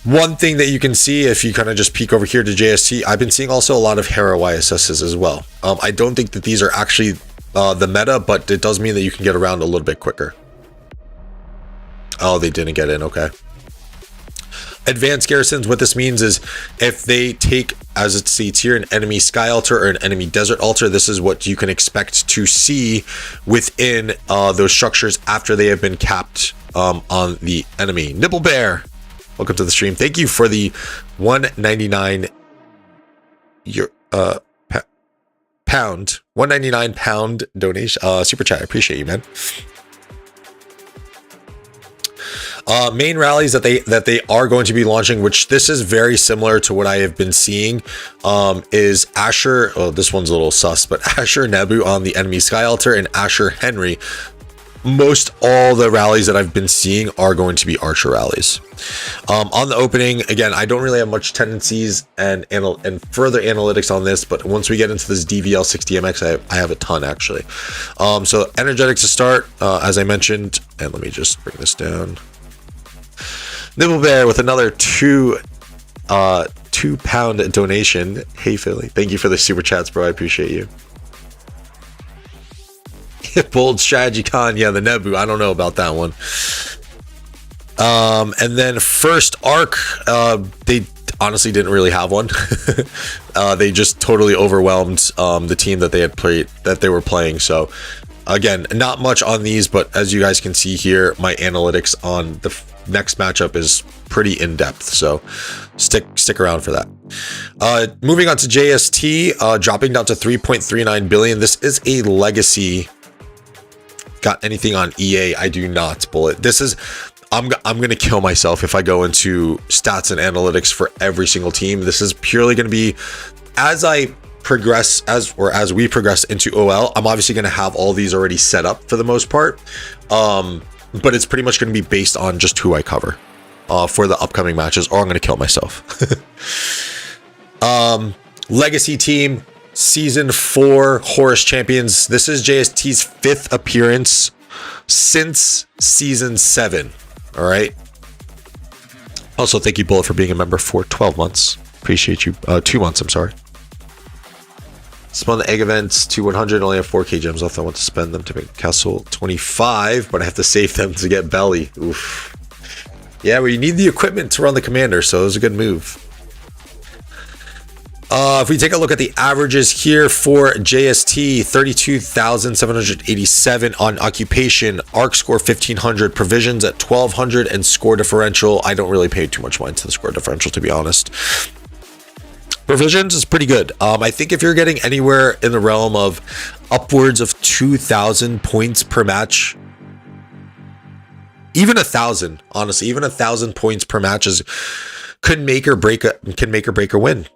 One thing that you can see if you kind of just peek over here to JST, I've been seeing also a lot of Hera YSSs as well. I don't think that these are actually the meta, but it does mean that you can get around a little bit quicker. Oh, they didn't get in. Okay. Advanced garrisons, what this means is if they take, as it states here, an enemy sky altar or an enemy desert altar, this is what you can expect to see within those structures after they have been capped on the enemy. Nibble Bear, welcome to the stream. Thank you for the 199 pound donation, super chat. I appreciate you, man. Main rallies that they are going to be launching, which this is very similar to what I have been seeing, is Asher. Oh, this one's a little sus, but Asher Nebu on the enemy sky altar and Asher Henry. Most all the rallies that I've been seeing are going to be archer rallies. On the opening, again, I don't really have much tendencies and further analytics on this, but once we get into this DVL 60MX, I have a ton actually. So energetics to start, as I mentioned, and let me just bring this down. Nibble Bear with another £2 donation. Hey Philly, thank you for the super chats, bro. I appreciate you. Bold strategy con, yeah, the Nebu. I don't know about that one. And then first arc, they honestly didn't really have one. They just totally overwhelmed the team that they were playing. So again, not much on these, but as you guys can see here, my analytics on the next matchup is pretty in-depth, so stick around for that. Moving on to JST, dropping down to 3.39 billion. This is a legacy. Got anything on EA? I do not, Bullet. This is I'm gonna kill myself if I go into stats and analytics for every single team. This is purely gonna be as I progress, as we progress into OL. I'm obviously gonna have all these already set up for the most part, but it's pretty much gonna be based on just who I cover for the upcoming matches, or I'm gonna kill myself. Legacy team, season 4 Horus champions. This is JST's 5th appearance since season 7. All right. Also, thank you, Bullet, for being a member for 12 months. Appreciate you. 2 months, I'm sorry. Spun the egg events to 100. Only have 4k gems left. I want to spend them to make Castle 25, but I have to save them to get Belly. Oof. Yeah, well, you need the equipment to run the commander, so it was a good move. If we take a look at the averages here for JST, 32,787 on occupation, arc score 1,500, provisions at 1,200, and score differential. I don't really pay too much mind to the score differential, to be honest. Provisions is pretty good. I think if you're getting anywhere in the realm of upwards of 2,000 points per match, even 1,000, honestly, even 1,000 points per match can make or break a win.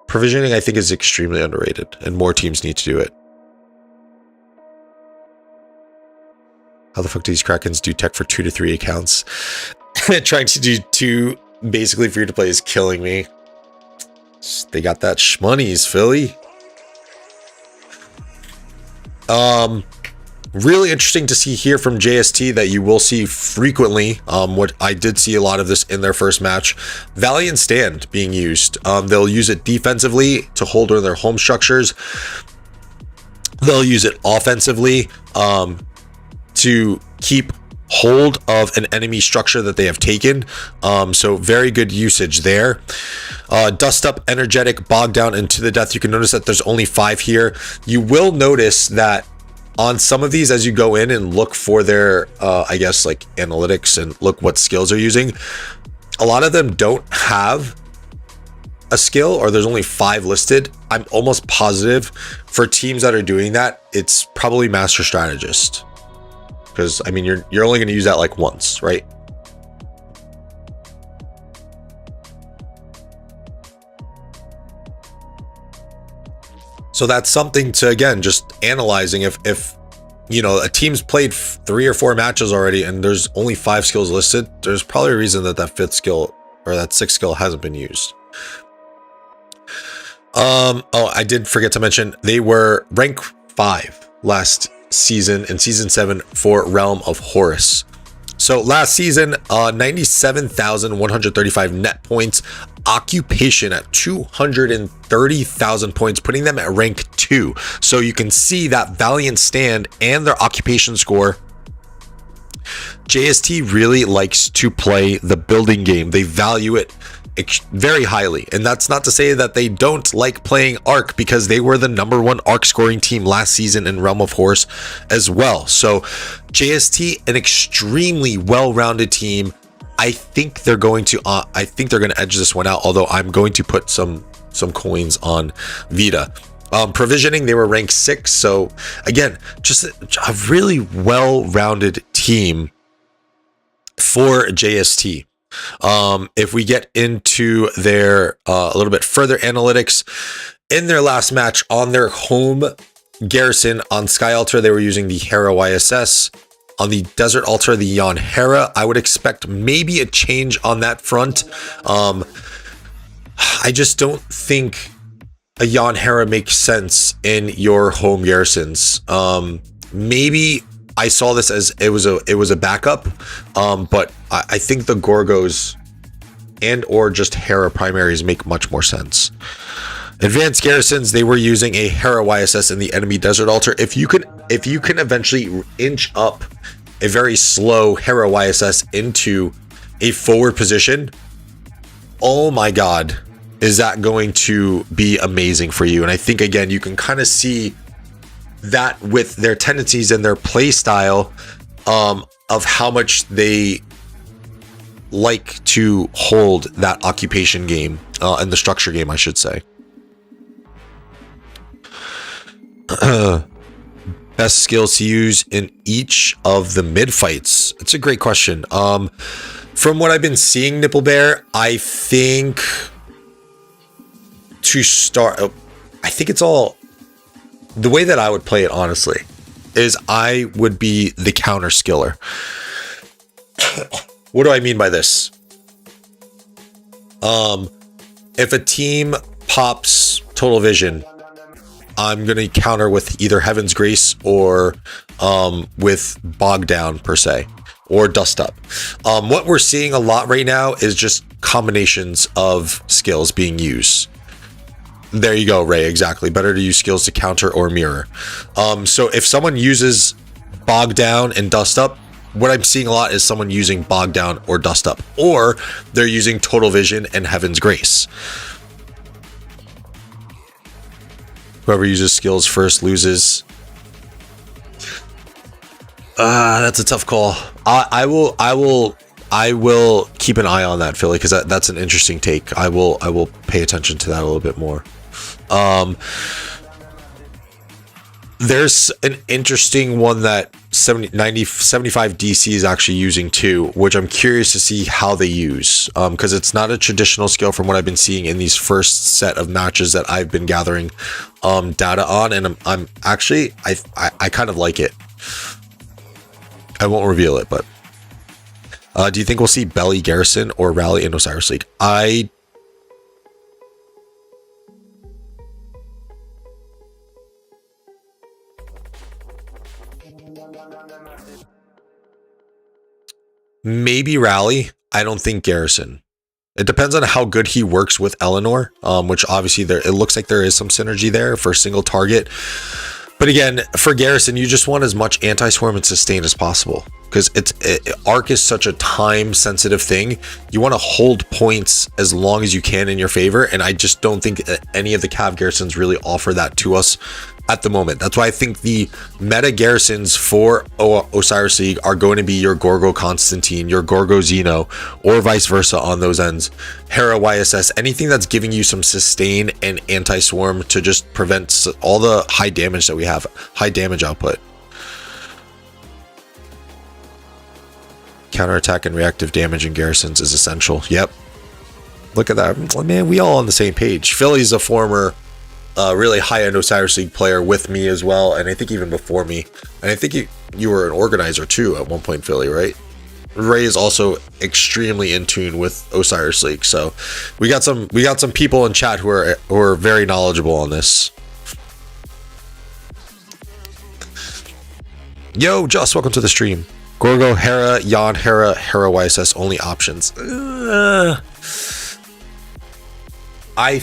Provisioning, I think, is extremely underrated, and more teams need to do it. How the fuck do these Krakens do tech for 2 to 3 accounts? Trying to do 2 basically free to play is killing me. They got that shmoney's, Philly. Really interesting to see here from JST that you will see frequently. What I did see a lot of this in their first match, Valiant Stand being used. They'll use it defensively to hold on their home structures. They'll use it offensively to keep hold of an enemy structure that they have taken. So very good usage there. Dust Up, Energetic, Bog Down, and To the Death. You can notice that there's only 5 here. You will notice that on some of these, as you go in and look for their I guess like analytics and look what skills they're using, a lot of them don't have a skill, or there's only 5 listed. I'm almost positive for teams that are doing that, it's probably Master Strategist, because I mean you're only going to use that like once, right? So that's something to, again, just analyzing. If you know a team's played 3 or 4 matches already and there's only 5 skills listed, there's probably a reason that that 5th skill or that 6th skill hasn't been used. Oh, I did forget to mention they were rank 5 last season in season 7 for Realm of Horus. So last season, 97,135 net points, occupation at 230,000 points, putting them at rank 2. So you can see that Valiant Stand and their occupation score. JST really likes to play the building game. They value it very highly, and that's not to say that they don't like playing Arc, because they were the #1 Arc scoring team last season in Realm of Horus as well. So JST, an extremely well-rounded team. I think they're going to edge this one out, although I'm going to put some coins on Vita. Provisioning, they were ranked 6. So again, just a really well-rounded team for JST. If we get into their a little bit further analytics, in their last match on their home garrison on Sky Altar, they were using the Hera YSS. On the Desert Altar, the Yon Hera. I would expect maybe a change on that front. I just don't think a Yon Hera makes sense in your home garrisons. Maybe I saw this as it was a backup, but I think the Gorgos and or just Hera primaries make much more sense. Advanced garrisons, they were using a Hera YSS in the enemy Desert Altar. If you can eventually inch up a very slow Hera YSS into a forward position, oh my god, is that going to be amazing for you? And I think, again, you can kind of see that with their tendencies and their play style, of how much they like to hold that occupation game, and the structure game, I should say. Best skills to use in each of the mid fights. It's a great question. From what I've been seeing, Nipple Bear, I think to start, I think it's all the way that I would play it, honestly, is I would be the counter skiller. What do I mean by this? If a team pops Total Vision, I'm going to counter with either Heaven's Grace or with Bog Down per se, or Dust Up. What we're seeing a lot right now is just combinations of skills being used. There you go, Ray, exactly. Better to use skills to counter or mirror. So if someone uses Bog Down and Dust Up, what I'm seeing a lot is someone using Bog Down or Dust Up, or they're using Total Vision and Heaven's Grace. Whoever uses skills first loses. That's a tough call. I will keep an eye on that, Philly, because that's an interesting take. I will pay attention to that a little bit more. There's an interesting one that 75 DC is actually using too, which I'm curious to see how they use, because it's not a traditional skill from what I've been seeing in these first set of matches that I've been gathering data on, and I'm actually I kind of like it. I won't reveal it, but do you think we'll see Belly Garrison or Rally in Osiris League? Maybe Rally. I don't think Garrison. It depends on how good he works with Eleanor, which obviously it looks like there is some synergy there for a single target. But again, for Garrison, you just want as much anti-swarm and sustain as possible, because Arc is such a time-sensitive thing. You want to hold points as long as you can in your favor, and I just don't think any of the Cav Garrisons really offer that to us at the moment. That's why I think the meta Garrisons for Osiris League are going to be your Gorgo Constantine, your Gorgo Xeno, or vice versa on those ends. Hera YSS, anything that's giving you some sustain and anti-swarm to just prevent all the high damage that we have, high damage output. Counterattack and reactive damage in Garrisons is essential. Yep. Look at that. Man, we all on the same page. Philly's a former really high-end Osiris League player with me as well, and I think even before me. And I think you were an organizer too at one point, Philly, right? Ray is also extremely in tune with Osiris League, so we got some people in chat who are very knowledgeable on this. Yo, Joss, welcome to the stream. Gorgo, Hera, Jan, Hera YSS only options. I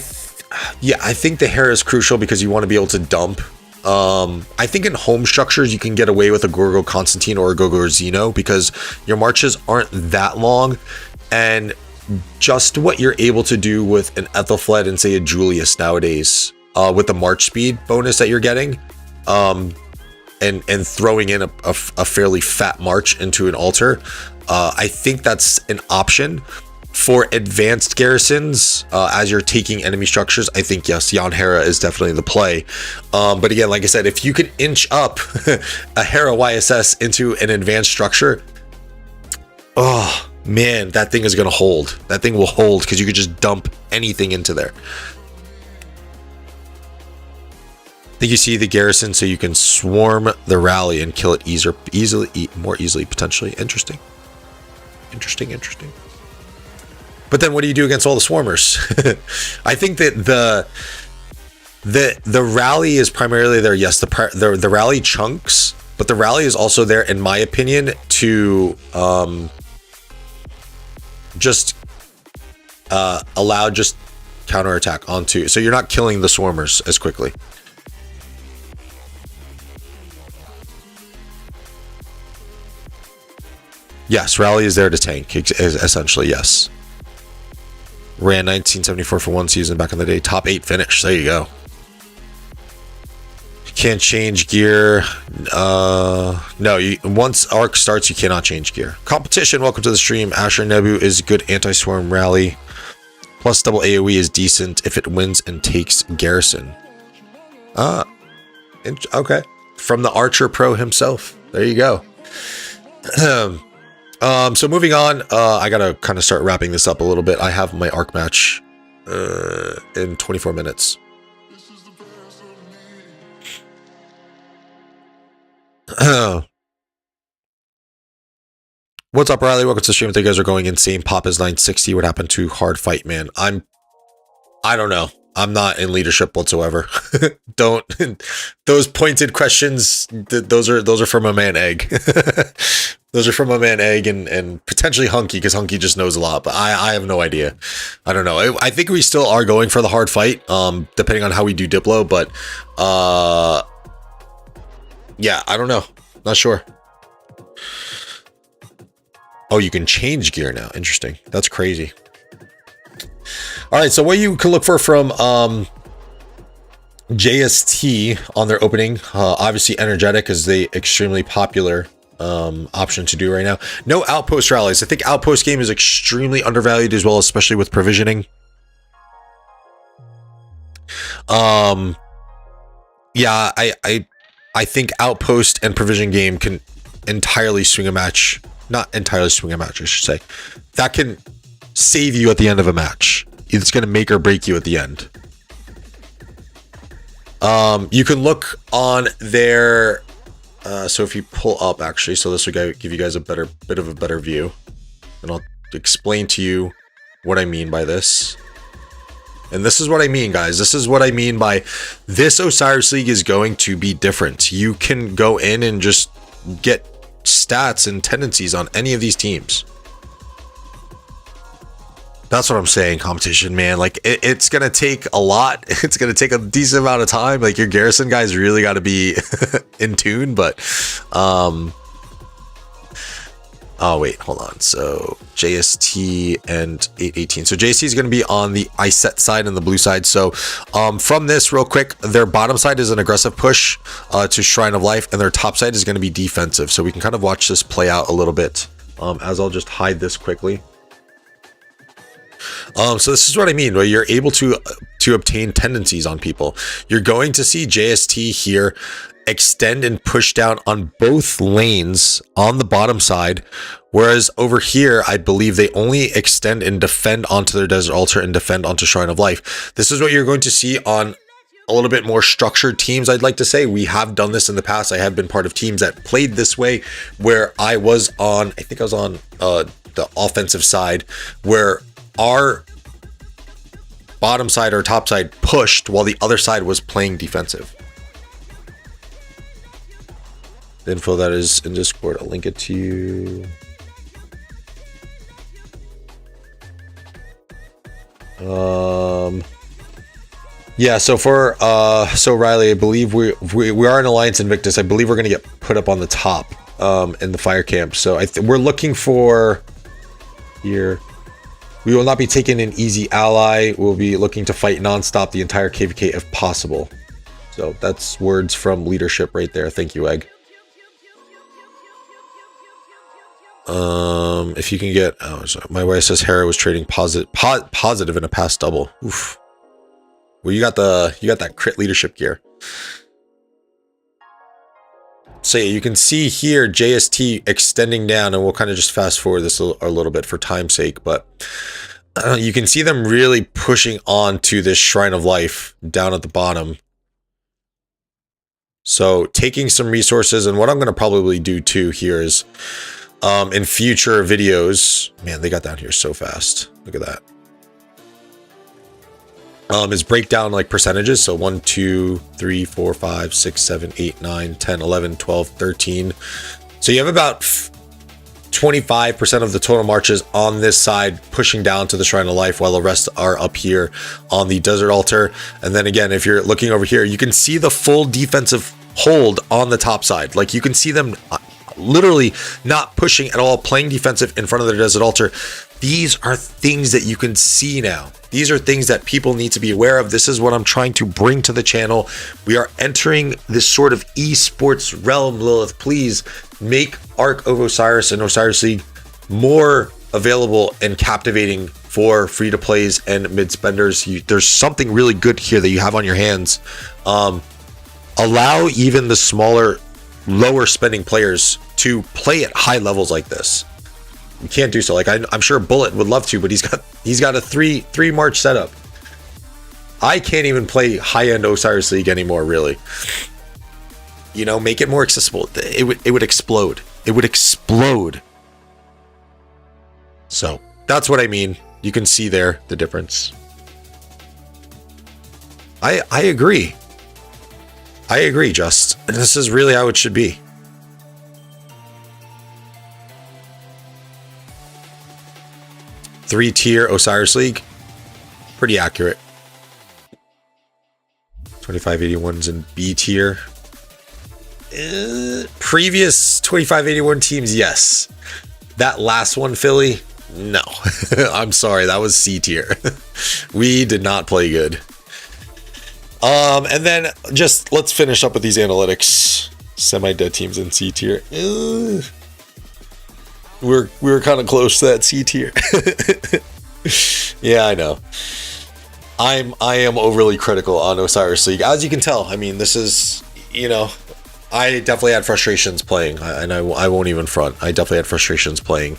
think the Hera is crucial because you want to be able to dump. I think in home structures you can get away with a Gorgo Constantine or a Gorgo Xeno because your marches aren't that long, and just what you're able to do with an Ethelfled and say a Julius nowadays, with the march speed bonus that you're getting, and throwing in a fairly fat march into an altar, I think that's an option. For advanced garrisons, as you're taking enemy structures, I think, yes, Jan Hera is definitely the play. But again, like I said, if you can inch up a Hera YSS into an advanced structure, oh man, that thing is going to hold. That thing will hold because you could just dump anything into there. I think you see the garrison so you can swarm the rally and kill it more easily, potentially. Interesting. But then what do you do against all the swarmers? I think that the rally is primarily there. Yes, the rally chunks, but the rally is also there, in my opinion, to just allow just counterattack onto, so you're not killing the swarmers as quickly. Yes, rally is there to tank, essentially, yes. Ran 1974 for one season back in the day. Top 8 finish. There you go. Can't change gear. No, once Arc starts, you cannot change gear. Competition, welcome to the stream. Asher Nebu is good anti-swarm rally. Plus double AoE is decent if it wins and takes garrison. Okay. From the Archer Pro himself. There you go. So moving on, I gotta kind of start wrapping this up a little bit. I have my Arc match in 24 minutes. What's up, Riley? Welcome to the stream. If you guys are going insane, Pop is 960. What happened to Hard Fight, man? I don't know. I'm not in leadership whatsoever. Don't those pointed questions. Those are from my man Egg. Those are from my man Egg and potentially Hunky, because Hunky just knows a lot. But I have no idea. I don't know. I think we still are going for the hard fight, depending on how we do Diplo. But yeah, I don't know. Not sure. Oh, you can change gear now. Interesting. That's crazy. All right, so what you can look for from JST on their opening, obviously energetic is the extremely popular option to do right now. No outpost rallies. I think outpost game is extremely undervalued as well, especially with provisioning. Yeah, I think outpost and provision game can entirely swing a match. Not entirely swing a match, I should say. That can save you at the end of a match. It's going to make or break you at the end. You can look on their so if you pull up, actually, so this will give you guys a bit of a better view, and I'll explain to you what I mean by this. And this is what I mean, guys. This is what I mean by this Osiris League is going to be different. You can go in and just get stats and tendencies on any of these teams. That's what I'm saying, competition, man. Like, it's going to take a lot. It's going to take a decent amount of time. Like, your Garrison guys really got to be in tune, but, oh, wait, hold on. So, JST and 818. So, JST is going to be on the ISET side and the blue side. So, from this, real quick, their bottom side is an aggressive push to Shrine of Life, and their top side is going to be defensive. So, we can kind of watch this play out a little bit, as I'll just hide this quickly. So this is what I mean, where you're able to obtain tendencies on people. You're going to see JST here extend and push down on both lanes on the bottom side, whereas over here, I believe they only extend and defend onto their Desert Altar and defend onto Shrine of Life. This is what you're going to see on a little bit more structured teams. I'd like to say we have done this in the past. I have been part of teams that played this way, where I was on, I think I was on the offensive side, where our bottom side or top side pushed while the other side was playing defensive. The info that is in Discord, I'll link it to you. Yeah, so for so Riley, I believe we are in Alliance Invictus. I believe we're gonna get put up on the top in the fire camp. So we're looking for here. We will not be taking an easy ally. We'll be looking to fight nonstop the entire KVK if possible. So that's words from leadership right there. Thank you, Egg. If you can get, oh, sorry. My wife says Hera was trading positive in a past double. Oof. Well, you got that crit leadership gear. So yeah, you can see here JST extending down, and we'll kind of just fast forward this a little bit for time's sake, but you can see them really pushing on to this Shrine of Life down at the bottom. So taking some resources, and what I'm going to probably do too here is in future videos, man, they got down here so fast. Look at that. Is break down like percentages. So 1, 2, 3, 4, 5, 6, 7, 8, 9, 10, 11, 12, 13. So you have about 25% of the total marches on this side pushing down to the Shrine of Life, while the rest are up here on the Desert Altar. And then again, if you're looking over here, you can see the full defensive hold on the top side. Like, you can see them literally not pushing at all, playing defensive in front of the Desert Altar. These are things that you can see now. These are things that people need to be aware of. This is what I'm trying to bring to the channel. We are entering this sort of esports realm, Lilith. Please make Ark of Osiris and Osiris League more available and captivating for free-to-plays and mid-spenders. There's something really good here that you have on your hands. Allow even the smaller, lower spending players to play at high levels like this. You can't do so. Like, I'm sure Bullet would love to, but he's got a three March setup. I can't even play high-end Osiris League anymore, really. You know, make it more accessible. It would explode. It would explode. So that's what I mean. You can see there the difference. I agree. I agree, Just. This is really how it should be. Three-tier Osiris League, pretty accurate. 2581's in B tier. Previous 2581 teams, yes. That last one, Philly, no. I'm sorry, that was C tier. We did not play good. And then just let's finish up with these analytics. Semi-dead teams in C tier. We're kind of close to that C tier. Yeah, I know. I am overly critical on Osiris League, as you can tell. I mean, this is, you know, I definitely had frustrations playing, and I won't even front. I definitely had frustrations playing.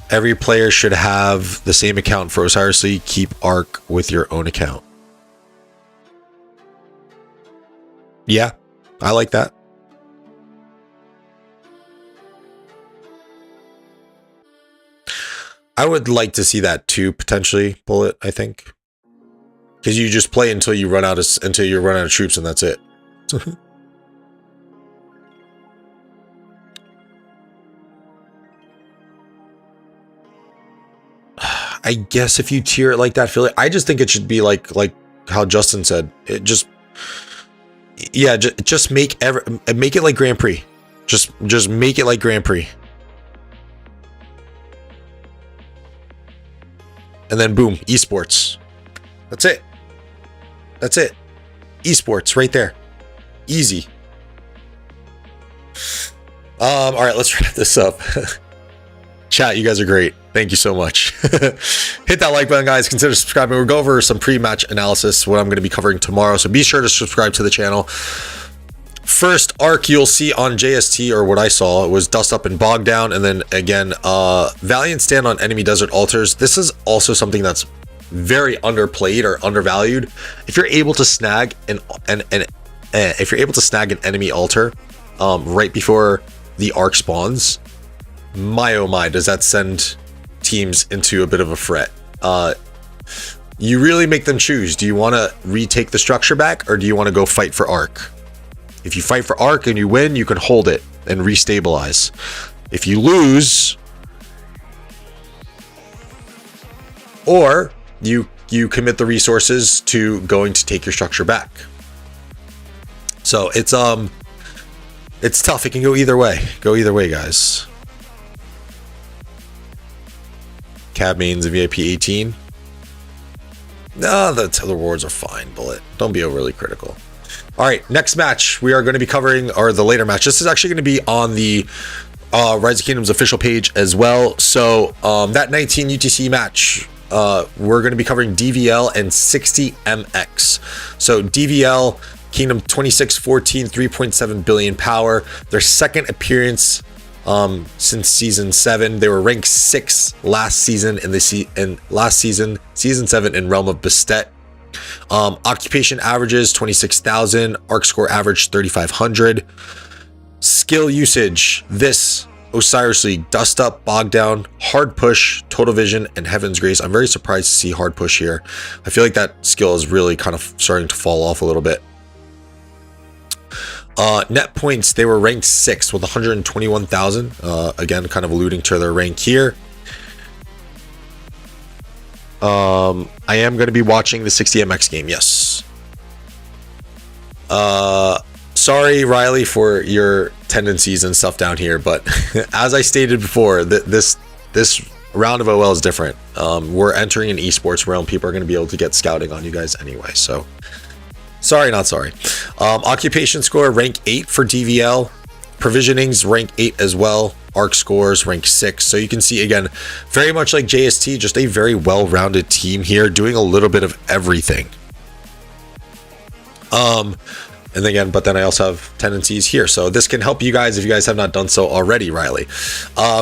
Every player should have the same account for Osiris League. Keep Ark with your own account. Yeah, I like that. I would like to see that too, potentially, Bullet, I think. Because you just play until you run out of troops, and that's it. I guess if you tier it like that, Philly, I just think it should be like how Justin said. It just, yeah, just make it like Grand Prix. Just make it like Grand Prix. And then boom, esports. That's it. That's it. Esports right there. Easy. All right, let's wrap this up. Chat, you guys are great. Thank you so much. Hit that like button, guys. Consider subscribing. We'll go over some pre-match analysis, what I'm going to be covering tomorrow. So be sure to subscribe to the channel. First arc you'll see on JST, or what I saw, was Dust Up and Bog Down. And then again, Valiant Stand on enemy desert altars. This is also something that's very underplayed or undervalued. If you're able to snag an enemy altar right before the arc spawns, my oh my, does that send teams into a bit of a fret. You really make them choose. Do you want to retake the structure back, or do you want to go fight for arc? If you fight for arc and you win, you can hold it and restabilize. If you lose, or you commit the resources to going to take your structure back. So it's tough. It can go either way. Go either way, guys. Cab mains and VIP 18. No, the rewards are fine, Bullet. Don't be overly critical. All right, next match we are going to be covering, or the later match. This is actually going to be on the Rise of Kingdoms official page as well. So that 19 UTC match, we're going to be covering DVL and 60 MX. So DVL, Kingdom 2614, 3.7 billion power. Their second appearance since season 7. They were ranked 6 last season season 7 in Realm of Bastet. Occupation averages 26,000, arc score average 3,500. Skill usage, this Osiris League, Dust Up, Bog Down, Hard Push, Total Vision, and Heaven's Grace. I'm very surprised to see Hard Push here. I feel like that skill is really kind of starting to fall off a little bit. Net points, they were ranked 6th with 121,000. Again, kind of alluding to their rank here. I am going to be watching the 60MX game, yes. Sorry, Riley, for your tendencies and stuff down here, but as I stated before, this round of OL is different. We're entering an esports realm. People are going to be able to get scouting on you guys anyway, so sorry, not sorry. Occupation score, rank 8 for DVL. Provisionings, rank 8 as well. Arc scores, rank 6. So you can see, again, very much like JST, just a very well-rounded team here, doing a little bit of everything. And again, but then I also have tendencies here. So this can help you guys if you guys have not done so already, Riley.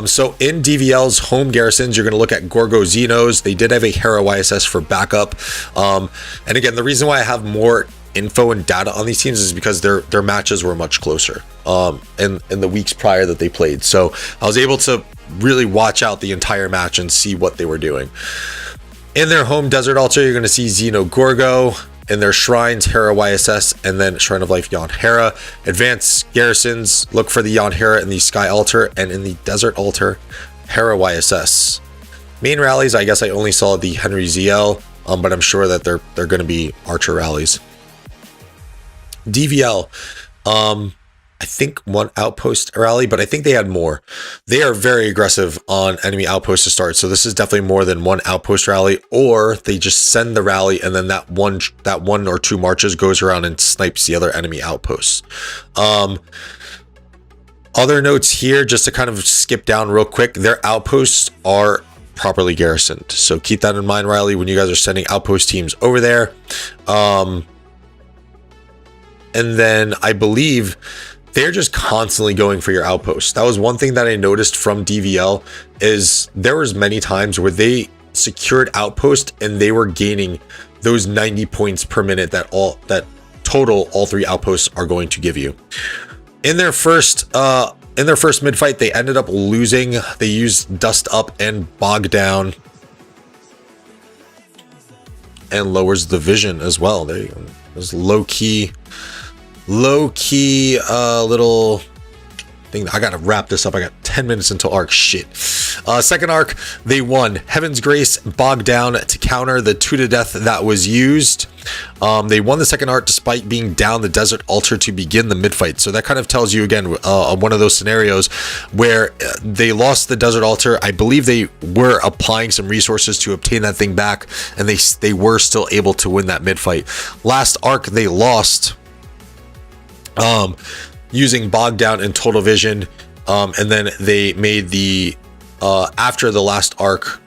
So in DVL's home garrisons, you're going to look at Gorgo Xenos. They did have a Hera YSS for backup. And again, the reason why I have more info and data on these teams is because their matches were much closer in the weeks prior that they played. So I was able to really watch out the entire match and see what they were doing. In their home desert altar, you're going to see Xeno Gorgo. In their shrines, Hera YSS, and then Shrine of Life Yon Hera. Advanced garrisons, look for the Yon Hera in the Sky Altar, and in the Desert Altar, Hera YSS. Main rallies, I guess I only saw the Henry ZL, but I'm sure that they're going to be Archer rallies. DVL, I think one outpost rally, but I think they had more. They are very aggressive on enemy outposts to start, so this is definitely more than one outpost rally, or they just send the rally and then that one or two marches goes around and snipes the other enemy outposts. Other notes here, just to kind of skip down real quick, their outposts are properly garrisoned, so keep that in mind, Riley, when you guys are sending outpost teams over there. And then I believe they're just constantly going for your outposts. That was one thing that I noticed from DVL, is there was many times where they secured outpost and they were gaining those 90 points per minute that total all three outposts are going to give you. In their first mid fight, they ended up losing. They used Dust Up and Bog Down, and lowers the vision as well. There you go. It was low key low-key little thing. I gotta wrap this up. I got 10 minutes until arc. Shit. Second arc, they won. Heaven's Grace bogged down to counter the 2 to death that was used. They won the second arc despite being down the desert altar to begin the mid-fight. So that kind of tells you, again, one of those scenarios where they lost the desert altar. I believe they were applying some resources to obtain that thing back, and they were still able to win that mid-fight. Last arc, they lost using bogged down and total vision, and then they made the after the last arc,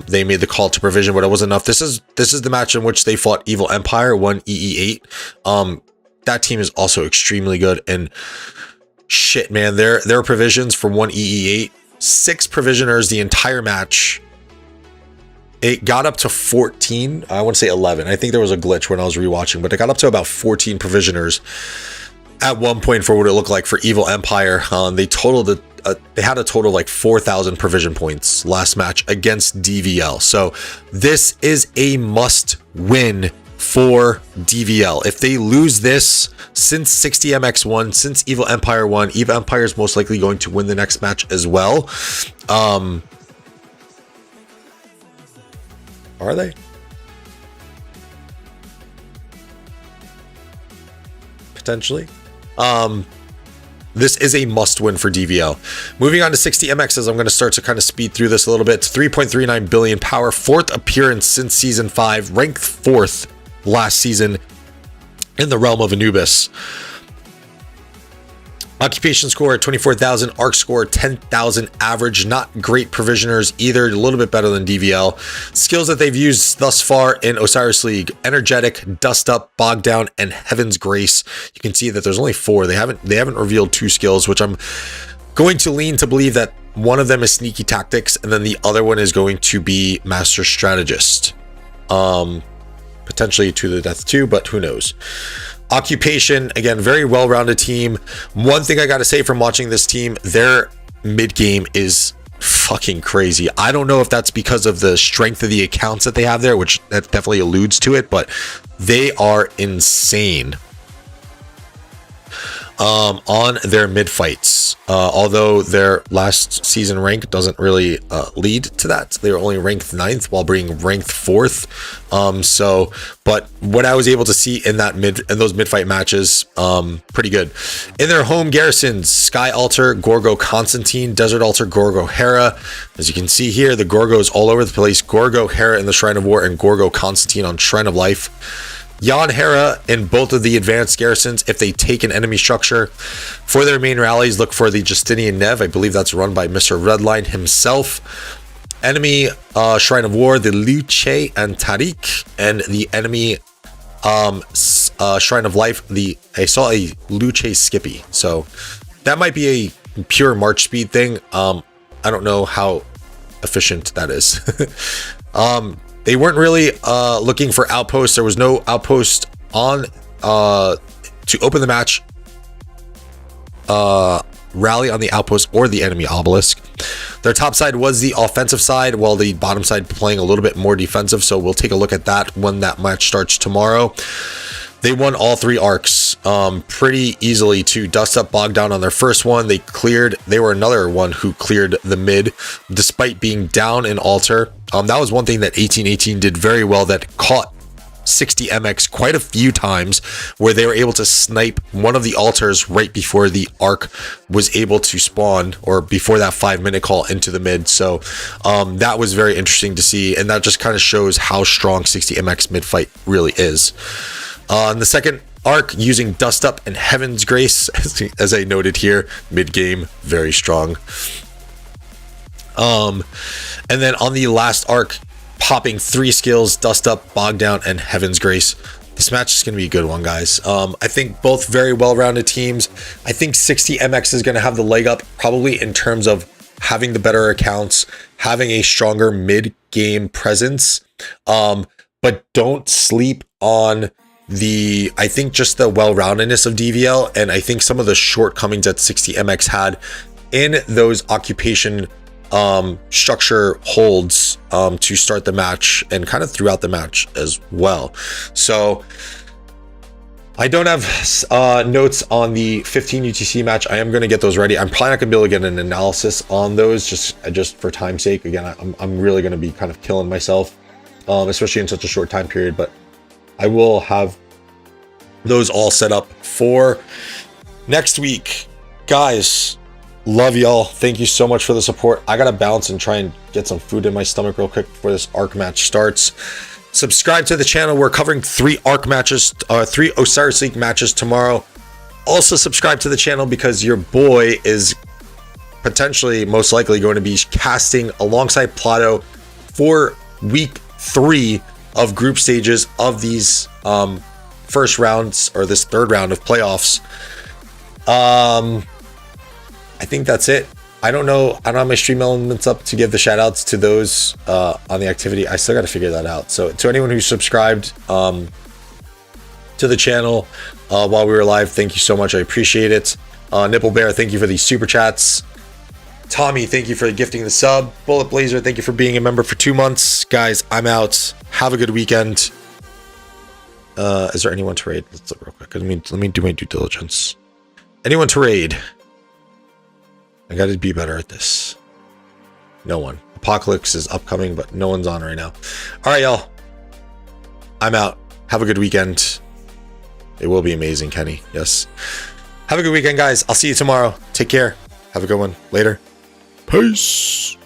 they made the call to provision, but it wasn't enough. This is the match in which they fought Evil Empire, won EE8. That team is also extremely good, and shit, man, their provisions for one EE8, 6 provisioners the entire match. It got up to 14. I want to say 11. I think there was a glitch when I was rewatching, but it got up to about 14 provisioners at one point for what it looked like for Evil Empire. They had a total of like 4,000 provision points last match against DVL. So this is a must win for DVL. If they lose this, since 60MX won, since Evil Empire won, Evil Empire is most likely going to win the next match as well. Are they? Potentially. This is a must win for DVL. Moving on to 60MXs, I'm going to start to kind of speed through this a little bit. It's 3.39 billion power, 4th appearance since season 5, ranked 4th last season in the realm of Anubis. Occupation score at 24,000, arc score 10,000 average. Not great provisioners either, a little bit better than DVL. Skills that they've used thus far in Osiris League: Energetic, Dust Up, Bog Down, and Heaven's Grace. You can see that there's only 4. They haven't revealed 2 skills, which I'm going to lean to believe that one of them is Sneaky Tactics, and then the other one is going to be Master Strategist. Potentially to the death too, but who knows. Occupation, again, very well-rounded team. One thing I gotta say from watching this team, their mid-game is fucking crazy. I don't know if that's because of the strength of the accounts that they have there, which that definitely alludes to it, but they are insane on their mid-fights. Although their last season rank doesn't really lead to that. They were only ranked 9th while being ranked 4th. But what I was able to see in those mid-fight matches, pretty good. In their home garrisons, Sky Altar, Gorgo Constantine, Desert Altar, Gorgo Hera. As you can see here, the Gorgo's all over the place. Gorgo Hera in the Shrine of War and Gorgo Constantine on Shrine of Life. Jan Hera in both of the advanced garrisons if they take an enemy structure. For their main rallies, look for the Justinian Nev. I believe that's run by Mr. Redline himself. Enemy Shrine of War, the Luce and Tariq, and the enemy Shrine of Life, I saw a Luce Skippy. So that might be a pure March speed thing. I don't know how efficient that is. They weren't really looking for outposts. There was no outpost on to open the match. Rally on the outpost or the enemy obelisk. Their top side was the offensive side, while the bottom side playing a little bit more defensive. So we'll take a look at that when that match starts tomorrow. They won all 3 arcs pretty easily to Dust Up, Bog Down on their first one. They were another one who cleared the mid despite being down in altar. That was one thing that 1818 did very well, that caught 60MX quite a few times, where they were able to snipe one of the altars right before the arc was able to spawn, or before that 5-minute call into the mid. So that was very interesting to see, and that just kind of shows how strong 60MX mid fight really is. In the second arc, using Dust Up and Heaven's Grace, as I noted here, mid game very strong. And then on the last arc, popping 3 skills: Dust Up, Bog Down, and Heaven's Grace. This match is going to be a good one, guys. I think both very well-rounded teams. I think 60MX is going to have the leg up, probably in terms of having the better accounts, having a stronger mid-game presence. But don't sleep on I think just the well-roundedness of DVL, and I think some of the shortcomings that 60MX had in those occupation structure holds to start the match and kind of throughout the match as well. So I don't have notes on the 15 UTC match. I am going to get those ready. I'm probably not going to be able to get an analysis on those just for time's sake. Again, I'm really going to be kind of killing myself, especially in such a short time period. But I will have those all set up for next week. Guys, love y'all. Thank you so much for the support. I got to bounce and try and get some food in my stomach real quick before this ARC match starts. Subscribe to the channel. We're covering 3 ARC matches, 3 Osiris League matches tomorrow. Also subscribe to the channel because your boy is potentially, most likely, going to be casting alongside Plato for week 3 of group stages of these first rounds, or this third round of playoffs. I think that's it. I don't know. I don't have my stream elements up to give the shout outs to those on the activity. I still got to figure that out. So to anyone who subscribed to the channel while we were live, thank you so much. I appreciate it. Nipple Bear, thank you for these super chats. Tommy, thank you for gifting the sub. Bullet Blazer, thank you for being a member for 2 months. Guys, I'm out. Have a good weekend. Is there anyone to raid? Let's look real quick. Let me do my due diligence. Anyone to raid? I gotta be better at this. No one. Apocalypse is upcoming, but no one's on right now. All right, y'all. I'm out. Have a good weekend. It will be amazing, Kenny. Yes. Have a good weekend, guys. I'll see you tomorrow. Take care. Have a good one. Later. Peace.